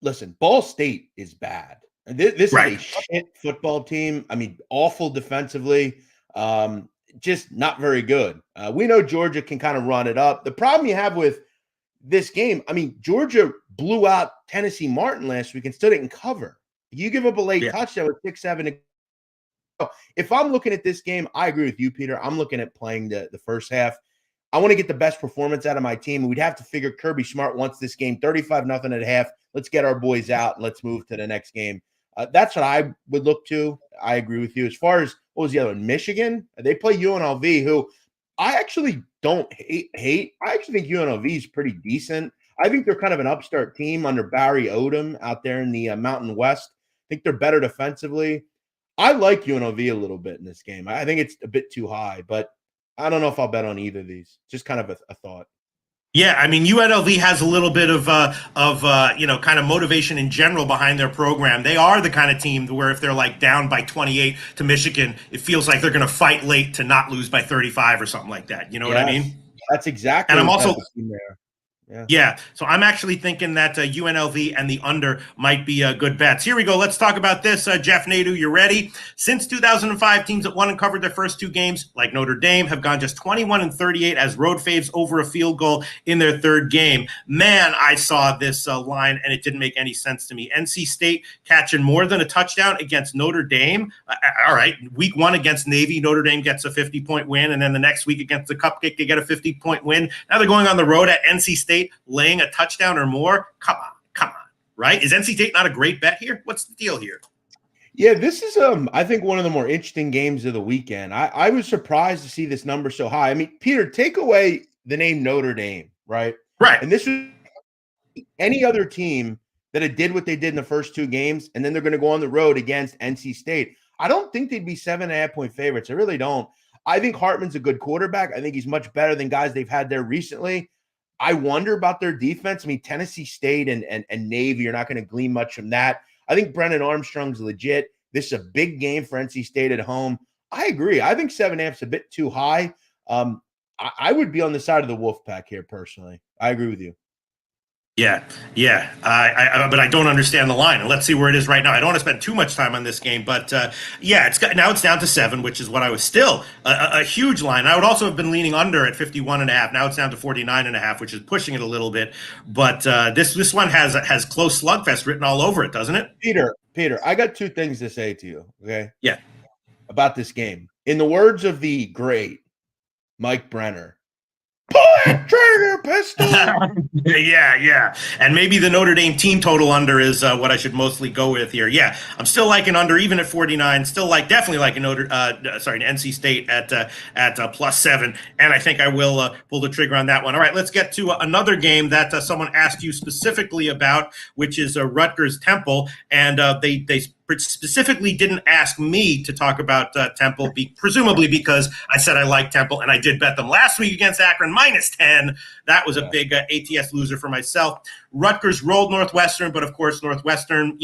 Listen, Ball State is bad. This is a shit football team. I mean, awful defensively, just not very good. We know Georgia can kind of run it up. The problem you have with this game, I mean, Georgia blew out Tennessee Martin last week and still didn't cover. You give up a late touchdown with 6-7. If I'm looking at this game, I agree with you, Peter. I'm looking at playing the first half. I want to get the best performance out of my team. We'd have to figure Kirby Smart wants this game 35-0 at half. Let's get our boys out and let's move to the next game. That's what I would look to. I agree with you. As far as what was the other one? Michigan, they play UNLV, who I actually don't hate. I actually think UNLV is pretty decent. I think they're kind of an upstart team under Barry Odom out there in the Mountain West. I think they're better defensively. I like UNLV a little bit in this game. I think it's a bit too high, but I don't know if I'll bet on either of these. Just kind of a thought.
Yeah, I mean, UNLV has a little bit of kind of motivation in general behind their program. They are the kind of team where if they're like down by 28 to Michigan, it feels like they're going to fight late to not lose by 35 or something like that. You know what I mean?
That's exactly.
And I'm also
there.
Yeah. So I'm actually thinking that UNLV and the under might be good bets. Here we go. Let's talk about this. Jeff Nadeau, you ready? Since 2005, teams that won and covered their first two games, like Notre Dame, have gone just 21-38 as road faves over a field goal in their third game. Man, I saw this line and it didn't make any sense to me. NC State catching more than a touchdown against Notre Dame. All right. Week one against Navy, Notre Dame gets a 50-point win. And then the next week against the Cupcake, they get a 50-point win. Now they're going on the road at NC State, laying a touchdown or more. Come on, right? Is NC State not a great bet here? What's the deal here?
Yeah, this is I think one of the more interesting games of the weekend. I was surprised to see this number so high. I mean, Peter, take away the name Notre Dame, right?
Right.
And this was any other team that had did what they did in the first two games, and then they're going to go on the road against NC State. I don't think they'd be 7.5-point favorites. I really don't. I think Hartman's a good quarterback. I think he's much better than guys they've had there recently. I wonder about their defense. I mean, Tennessee State and Navy, you're not going to glean much from that. I think Brennan Armstrong's legit. This is a big game for NC State at home. I agree. I think 7.5 is a bit too high. I would be on the side of the Wolfpack here personally. I agree with you.
Yeah. But I don't understand the line. And let's see where it is right now. I don't want to spend too much time on this game, but now it's down to 7, which is what I was still a huge line. I would also have been leaning under at 51.5. Now it's down to 49.5, which is pushing it a little bit. But this one has close slugfest written all over it, doesn't it?
Peter, I got 2 things to say to you. Okay.
Yeah.
About this game, in the words of the great Mike Brenner. Pull that trigger, pistol.
Yeah. And maybe the Notre Dame team total under is what I should mostly go with here. Yeah, I'm still liking under even at 49. Still definitely liking NC State at +7. And I think I will pull the trigger on that one. All right, let's get to another game that someone asked you specifically about, which is Rutgers Temple, and they specifically didn't ask me to talk about Temple, presumably because I said I like Temple, and I did bet them last week against Akron -10. That was a big ATS loser for myself. Rutgers rolled Northwestern, but of course Northwestern,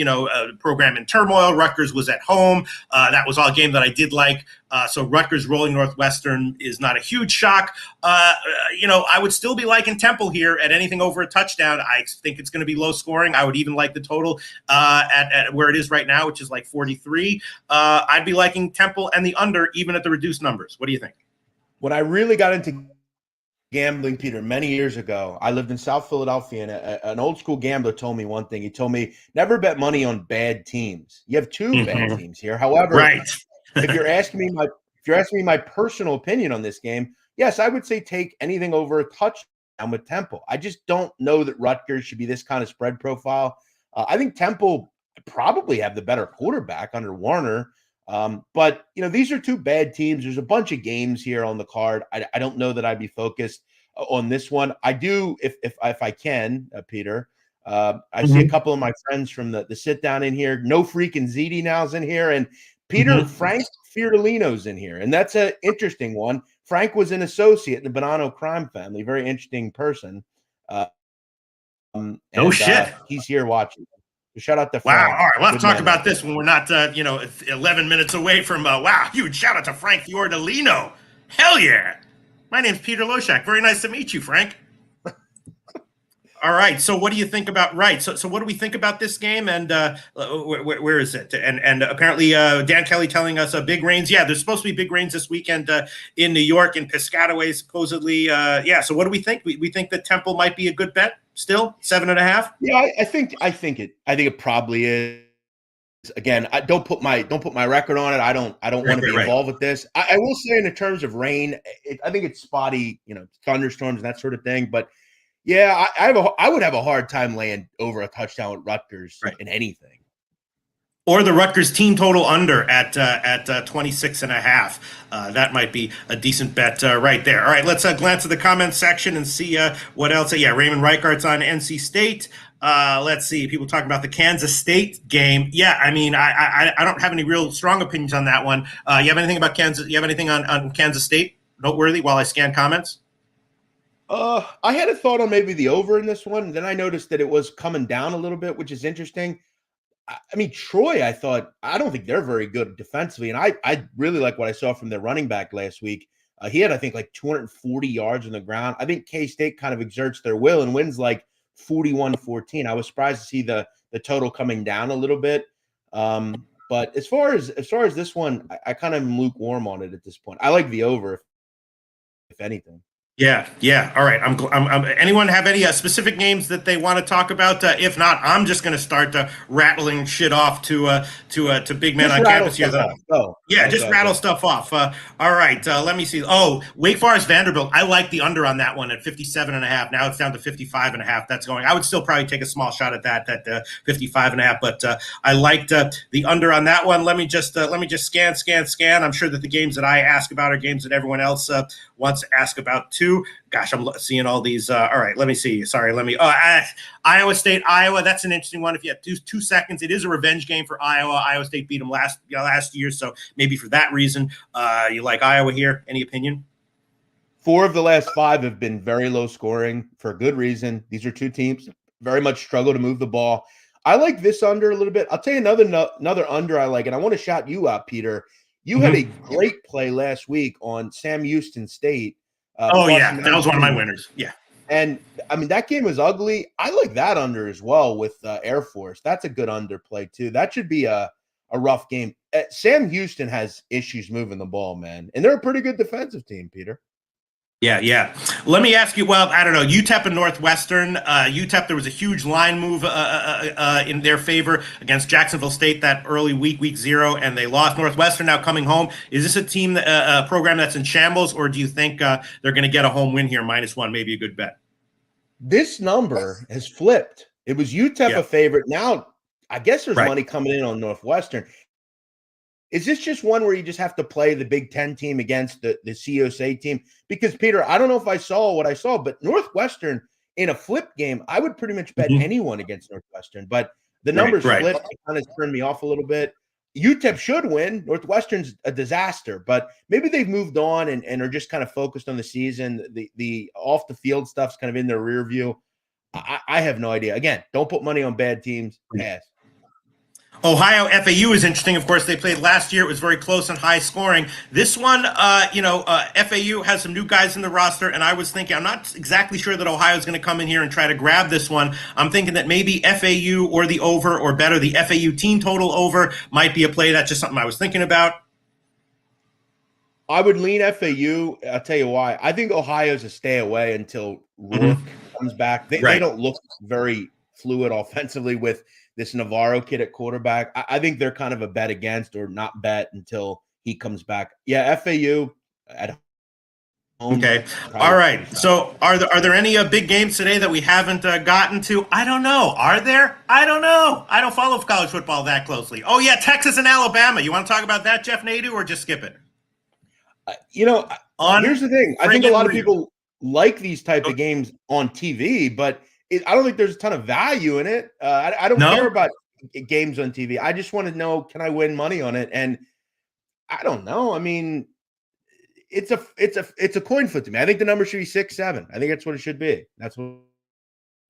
program in turmoil. Rutgers was at home. That was all a game that I did like. So Rutgers rolling Northwestern is not a huge shock. I would still be liking Temple here at anything over a touchdown. I think it's going to be low scoring. I would even like the total at where it is right now, which is like 43. I'd be liking Temple and the under even at the reduced numbers. What do you think?
When I really got into gambling, Peter, many years ago, I lived in South Philadelphia, and an old school gambler told me one thing. He told me, never bet money on bad teams. You have 2 bad teams here. However,
right.
if you're asking me my personal opinion on this game, yes, I would say take anything over a touchdown with Temple. I just don't know that Rutgers should be this kind of spread profile. I think Temple probably have the better quarterback under Warner. But these are 2 bad teams. There's a bunch of games here on the card. I don't know that I'd be focused on this one. I do, if I can, Peter. I see a couple of my friends from the sit down in here. No freaking ZD now's in here, and Peter Frank Fiordolino's in here, and that's an interesting one. Frank was an associate in the Bonanno crime family. Very interesting person.
Shit.
He's here watching. Shout out to Frank.
Wow. All right. We'll have to talk about this when we're not, 11 minutes away from, huge shout out to Frank Fiordolino. Hell yeah. My name's Peter Loshak. Very nice to meet you, Frank. All right. So what do you think about, So what do we think about this game? And where is it? And apparently Dan Kelly telling us big rains. Yeah, there's supposed to be big rains this weekend in New York, in Piscataway, supposedly. So what do we think? We think that Temple might be a good bet still, 7.5?
Yeah, I think it probably is. Again, I don't put my record on it. I don't want to be involved with this. I will say in the terms of rain, I think it's spotty, thunderstorms and that sort of thing. But yeah, I would have a hard time laying over a touchdown with Rutgers in anything.
Or the Rutgers team total under at 26.5. That might be a decent bet right there. All right, let's glance at the comments section and see what else. Yeah, Raymond Reichardt's on NC State. Let's see. People talking about the Kansas State game. Yeah, I mean, I don't have any real strong opinions on that one. You have anything about Kansas? You have anything on Kansas State noteworthy while I scan comments?
I had a thought on maybe the over in this one. Then I noticed that it was coming down a little bit, which is interesting. I mean, Troy, I don't think they're very good defensively. And I really like what I saw from their running back last week. He had, I think, like 240 yards on the ground. I think K-State kind of exerts their will and wins like 41-14. I was surprised to see the total coming down a little bit. But as far as this one, I kind of am lukewarm on it at this point. I like the over, if anything.
Yeah. All right. Anyone have any specific games that they want to talk about? If not, I'm just going to start rattling shit off to big men on campus here. Rattle stuff off. All right. Let me see. Oh, Wake Forest Vanderbilt. I like the under on that one at 57.5. Now it's down to 55.5. That's going. I would still probably take a small shot at that 55.5. But I liked the under on that one. Let me just scan. I'm sure that the games that I ask about are games that everyone else wants to ask about too. FAU. Gosh, I'm seeing all these. All right, let me see. Sorry, Iowa State, Iowa. That's an interesting one. If you have 2 seconds, it is a revenge game for Iowa. Iowa State beat them last year, so maybe for that reason, you like Iowa here. Any opinion?
4 of the last 5 have been very low scoring for a good reason. These are 2 teams very much struggle to move the ball. I like this under a little bit. I'll tell you another under I like, and I want to shout you out, Peter. You had a great play last week on Sam Houston State.
That was one of my winners. Yeah.
And, I mean, that game was ugly. I like that under as well with Air Force. That's a good underplay, too. That should be a rough game. Sam Houston has issues moving the ball, man. And they're a pretty good defensive team, Peter.
Yeah. Let me ask you, well, I don't know, UTEP and Northwestern. UTEP, there was a huge line move in their favor against Jacksonville State that early week 0, and they lost. Northwestern now coming home. Is this a team, a program that's in shambles, or do you think they're going to get a home win here, -1, maybe a good bet?
This number has flipped. It was UTEP a favorite. Now, I guess there's money coming in on Northwestern. Is this just one where you just have to play the Big Ten team against the COSA team? Because, Peter, I don't know if I saw what I saw, but Northwestern in a flip game, I would pretty much bet anyone against Northwestern. But the numbers flipped. It kind of turned me off a little bit. UTEP should win. Northwestern's a disaster, but maybe they've moved on and are just kind of focused on the season. The off-the-field stuff's kind of in their rear view. I have no idea. Again, don't put money on bad teams. Pass.
Ohio FAU is interesting. Of course, they played last year. It was very close and high scoring. This one, FAU has some new guys in the roster, and I was thinking, I'm not exactly sure that Ohio is going to come in here and try to grab this one. I'm thinking that maybe FAU or the over, or better, the FAU team total over might be a play. That's just something I was thinking about.
I would lean FAU. I'll tell you why. I think Ohio's a stay away until Rourke comes back. They don't look very fluid offensively with this Navarro kid at quarterback. I think they're kind of a bet against, or not bet until he comes back. Yeah, FAU at home.
Okay. All right. So are there any big games today that we haven't gotten to? I don't know. Are there? I don't know. I don't follow college football that closely. Oh, yeah, Texas and Alabama. You want to talk about that, Jeff Nadu, or just skip it?
Here's the thing. I think a lot of people like these type of games on TV, but I don't think there's a ton of value in it. I don't care about games on TV. I just want to know, can I win money on it? And I don't know. I mean, it's a coin flip to me. I think the number should be 6-7. I think that's what it should be. That's what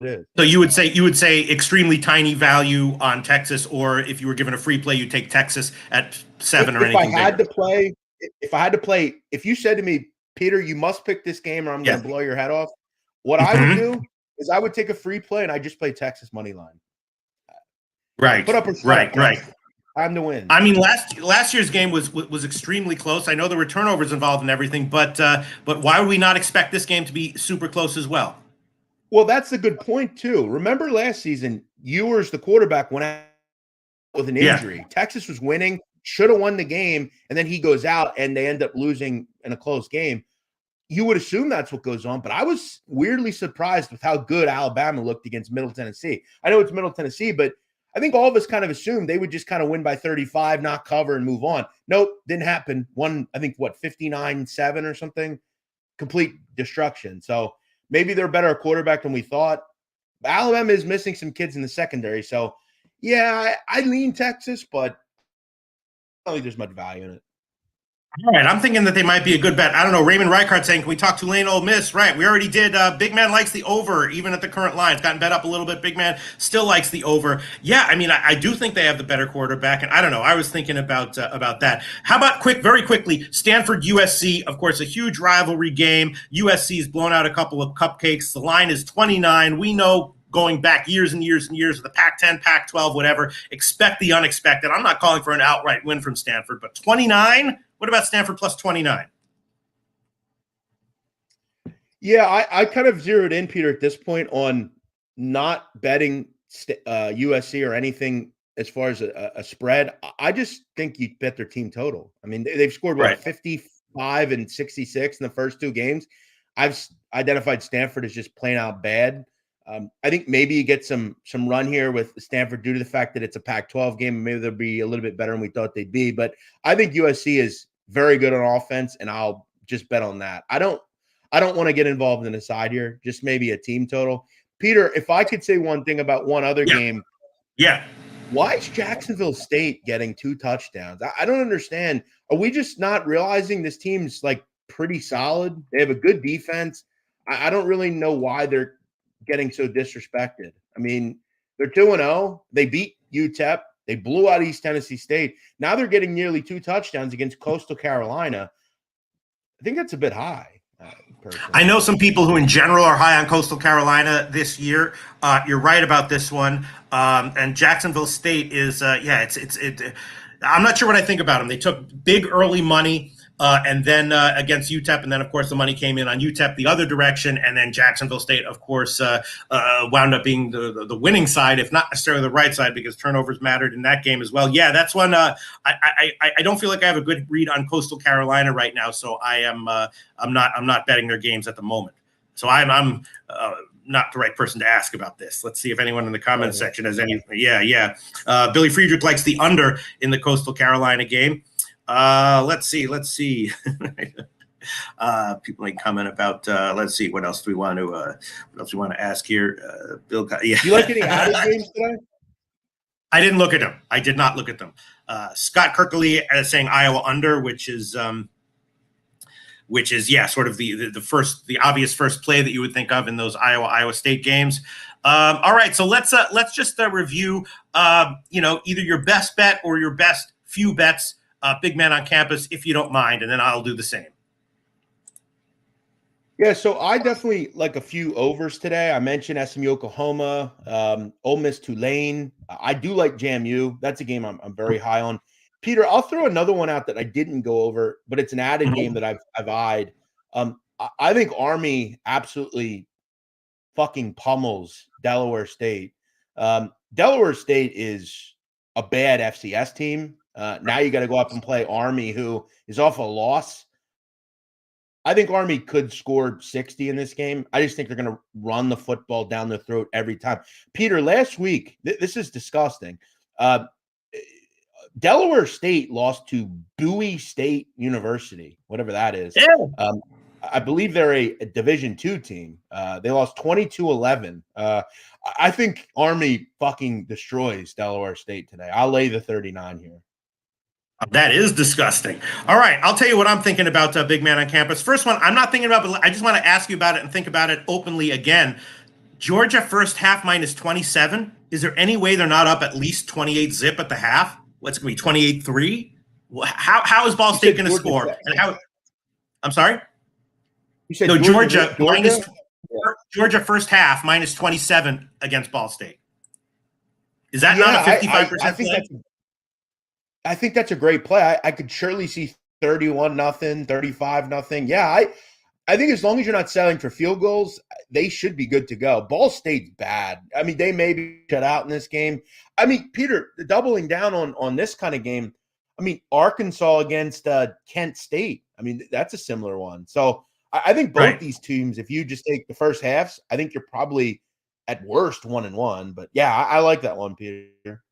it is.
So you would say extremely tiny value on Texas, or if you were given a free play, you'd take Texas at 7 or anything.
If I had to play, if you said to me, Peter, you must pick this game or I'm going to blow your head off, what I would do is I would take a free play and I just play Texas money line.
Right.
Put up a
right.
Time to win.
I mean, last year's game was extremely close. I know there were turnovers involved and everything, but why would we not expect this game to be super close as well?
Well, that's a good point too. Remember last season, Ewers, the quarterback, went out with an injury. Yeah. Texas was winning, should have won the game, and then he goes out and they end up losing in a close game. You would assume that's what goes on, but I was weirdly surprised with how good Alabama looked against Middle Tennessee. I know it's Middle Tennessee, but I think all of us kind of assumed they would just kind of win by 35, not cover, and move on. Nope, didn't happen. Won, I think, 59-7 or something? Complete destruction. So maybe they're better at quarterback than we thought. Alabama is missing some kids in the secondary. So, yeah, I lean Texas, but I don't think there's much value in it.
All right, I'm thinking that they might be a good bet. I don't know. Raymond Reichart saying, can we talk Tulane, Ole Miss? Right, we already did. Big Man likes the over, even at the current line. It's gotten bet up a little bit. Big Man still likes the over. Yeah, I mean, I do think they have the better quarterback, and I don't know. I was thinking about that. How about very quickly, Stanford, USC, of course, a huge rivalry game. USC's blown out a couple of cupcakes. The line is 29. We know, going back years and years and years of the Pac-10, Pac-12, whatever, expect the unexpected. I'm not calling for an outright win from Stanford, but 29? What about Stanford plus 29?
Yeah, I kind of zeroed in, Peter, at this point on not betting USC or anything as far as a spread. I just think you bet their team total. I mean, they've scored, 55 and 66 in the first 2 games. I've identified Stanford as just plain out bad. I think maybe you get some run here with Stanford due to the fact that it's a Pac-12 game, and maybe they'll be a little bit better than we thought they'd be. But I think USC is very good on offense, and I'll just bet on that. I don't want to get involved in a side here, just maybe a team total. Peter, if I could say one thing about one other game.
Yeah.
Why is Jacksonville State getting 2 touchdowns? I don't understand. Are we just not realizing this team's like pretty solid? They have a good defense. I don't really know why they're getting so disrespected. I mean, they're 2-0. They beat UTEP. They blew out East Tennessee State. Now they're getting nearly 2 touchdowns against Coastal Carolina. I think that's a bit high.
I know some people who in general are high on Coastal Carolina this year. You're right about this one. And Jacksonville State is, I'm not sure what I think about them. They took big early money and then against UTEP. And then, of course, the money came in on UTEP the other direction. And then Jacksonville State, of course, wound up being the winning side, if not necessarily the right side, because turnovers mattered in that game as well. Yeah, that's one. I don't feel like I have a good read on Coastal Carolina right now. So I'm not betting their games at the moment. So I'm not the right person to ask about this. Let's see if anyone in the comment section has any. Yeah. Billy Friedrich likes the under in the Coastal Carolina game. Let's see. People may comment about. Let's see. What else do we want to ask here? Bill. Yeah.
You like any added games today?
I didn't look at them. I did not look at them. Scott Kirkley saying Iowa under, which is sort of the obvious first play that you would think of in those Iowa State games. All right, so let's just review either your best bet or your best few bets, big man on campus, if you don't mind, and then I'll do the same.
Yeah, so I definitely like a few overs today. I mentioned SMU Oklahoma, Ole Miss Tulane. I do like JMU. That's a game I'm very high on. Peter, I'll throw another one out that I didn't go over, but it's an added game that I've eyed. I think Army absolutely fucking pummels Delaware State. Delaware State is a bad FCS team. Now you got to go up and play Army, who is off a loss. I think Army could score 60 in this game. I just think they're going to run the football down their throat every time. Peter, last week, this is disgusting. Delaware State lost to Bowie State University, whatever that is.
Yeah.
I believe they're a Division II team. They lost 22-11. I think Army fucking destroys Delaware State today. I'll lay the 39 here.
That is disgusting. All right, I'll tell you what I'm thinking about Big Man on Campus. First one, I'm not thinking about, but I just want to ask you about it and think about it openly again. Georgia first half minus 27. Is there any way they're not up at least 28 zip at the half? What's going to be 28-3? How is Ball State going to score? And how? I'm sorry?
You said
no, Georgia?
Minus,
Georgia first half minus 27 against Ball State. Is that not a 55% play?
I think that's a great play. I could surely see 31-0, 35-0. Yeah, I think as long as you're not selling for field goals, they should be good to go. Ball State's bad. I mean, they may be shut out in this game. I mean, Peter, doubling down on this kind of game, I mean, Arkansas against Kent State. I mean, that's a similar one. So I think both these teams, if you just take the first halves, I think you're probably at worst 1-1. But yeah, I like that one, Peter.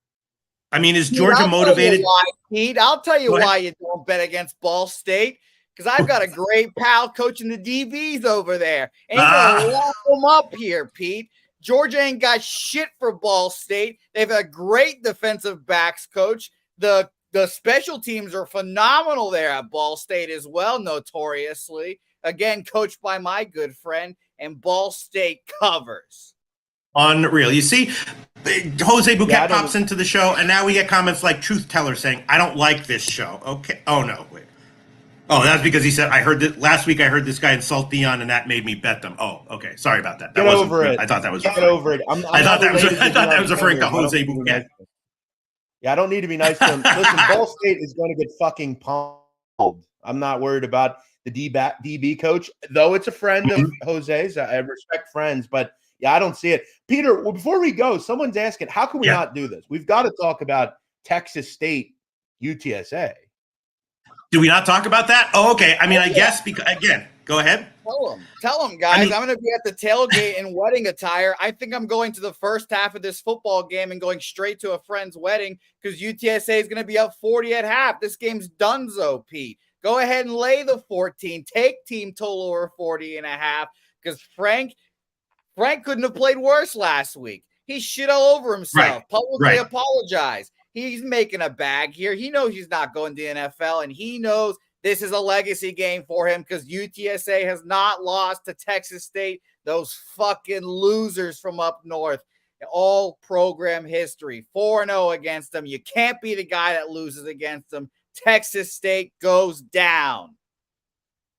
I mean, is Georgia motivated?
Pete, I'll tell you why you don't bet against Ball State. Because I've got a great pal coaching the DBs over there. And he's going to lock them up here, Pete. Georgia ain't got shit for Ball State. They've a great defensive backs coach. The special teams are phenomenal there at Ball State as well, notoriously. Again, coached by my good friend. And Ball State covers.
Unreal. You see, Jose Bouquet pops into the show, and now we get comments like Truth Teller saying, I don't like this show. Okay. Oh, no. Wait. Oh, that's because he said, last week I heard this guy insult Dion, and that made me bet them. Oh, okay. Sorry about that.
Get over it.
I thought that was
Get over it.
I thought that was referring to Jose Bouquet.
Yeah, I don't need to be nice to him. Listen, Ball State is going to get fucking pummeled. I'm not worried about the DB coach, though it's a friend of Jose's. I respect friends, but yeah, I don't see it. Peter, before we go, someone's asking, how can we not do this? We've got to talk about Texas State, UTSA.
Do we not talk about that? Oh, okay. I mean, I guess because, again, go ahead.
Tell them, guys. I'm going to be at the tailgate in wedding attire. I think I'm going to the first half of this football game and going straight to a friend's wedding because UTSA is going to be up 40 at half. This game's donezo, Pete. Go ahead and lay the 14. Take team total over 40.5 because Frank couldn't have played worse last week. He shit all over himself, publicly apologized. He's making a bag here. He knows he's not going to the NFL, and he knows this is a legacy game for him because UTSA has not lost to Texas State, those fucking losers from up north. All program history, 4-0 against them. You can't be the guy that loses against them. Texas State goes down.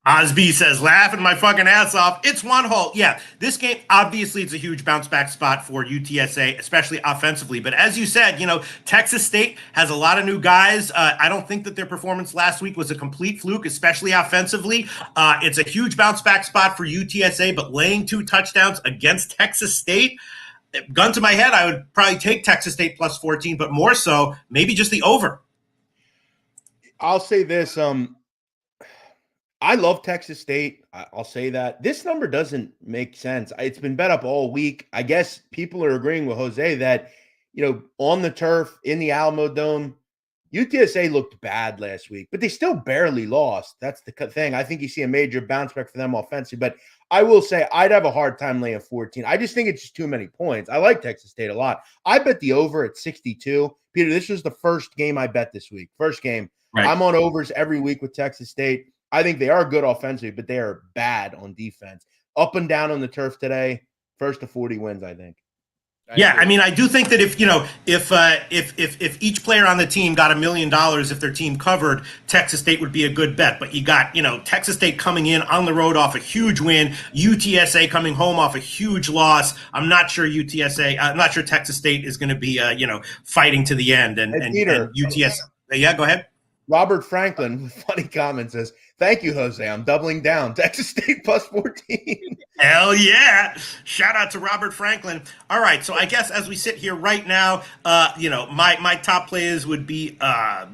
Osby says, laughing my fucking ass off. It's one hole. Yeah, this game, obviously, it's a huge bounce back spot for UTSA, especially offensively. But as you said, Texas State has a lot of new guys. I don't think that their performance last week was a complete fluke, especially offensively. It's a huge bounce back spot for UTSA, but laying 2 touchdowns against Texas State, gun to my head, I would probably take Texas State plus 14, but more so, maybe just the over.
I'll say this. I love Texas State. I'll say that. This number doesn't make sense. It's been bet up all week. I guess people are agreeing with Jose that, on the turf, in the Alamo Dome, UTSA looked bad last week, but they still barely lost. That's the thing. I think you see a major bounce back for them offensively, but I will say I'd have a hard time laying 14. I just think it's just too many points. I like Texas State a lot. I bet the over at 62. Peter, this was the first game I bet this week. First game. Right. I'm on overs every week with Texas State. I think they are good offensively, but they are bad on defense. Up and down on the turf today. First to 40 wins, I think.
I do think that if each player on the team got $1 million, if their team covered, Texas State would be a good bet. But you got, Texas State coming in on the road off a huge win, UTSA coming home off a huge loss. I'm not sure Texas State is going to be, fighting to the end. And UTSA. Yeah, go ahead.
Robert Franklin, funny comment, says, thank you, Jose. I'm doubling down. Texas State plus 14.
Hell yeah. Shout out to Robert Franklin. All right. So I guess as we sit here right now, my top plays would be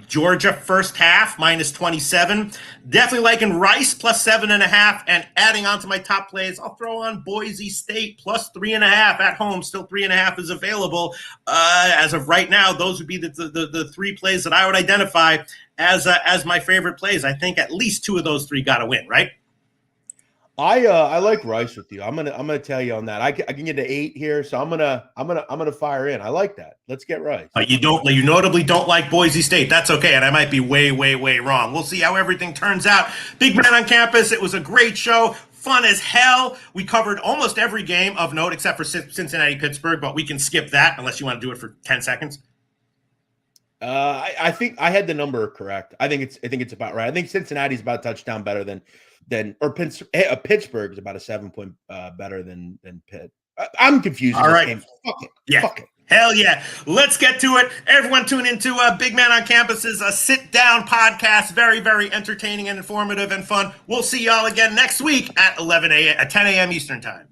Georgia first half minus 27. Definitely liking Rice plus 7.5. And adding on to my top plays, I'll throw on Boise State plus 3.5 at home. Still 3.5 is available. As of right now, those would be the 3 plays that I would identify as my favorite plays. I think at least 2 of those 3 got to win, right?
I like Rice with you. I'm gonna tell you on that. I can get to 8 here, so I'm gonna fire in. I like that. Let's get Rice.
You notably don't like Boise State. That's okay, and I might be way wrong. We'll see how everything turns out. Big Man on Campus. It was a great show. Fun as hell. We covered almost every game of note except for Cincinnati Pittsburgh, but we can skip that unless you want to do it for 10 seconds.
I think I had the number correct. I think it's about right. I think Cincinnati's about a touchdown better than Pittsburgh is about a 7-point better than Pitt. I'm confused.
All right.
Game. Fuck it.
Hell yeah. Let's get to it. Everyone tune into Big Man on Campus's sit-down podcast. Very, very entertaining and informative and fun. We'll see y'all again next week at 10 a.m. Eastern Time.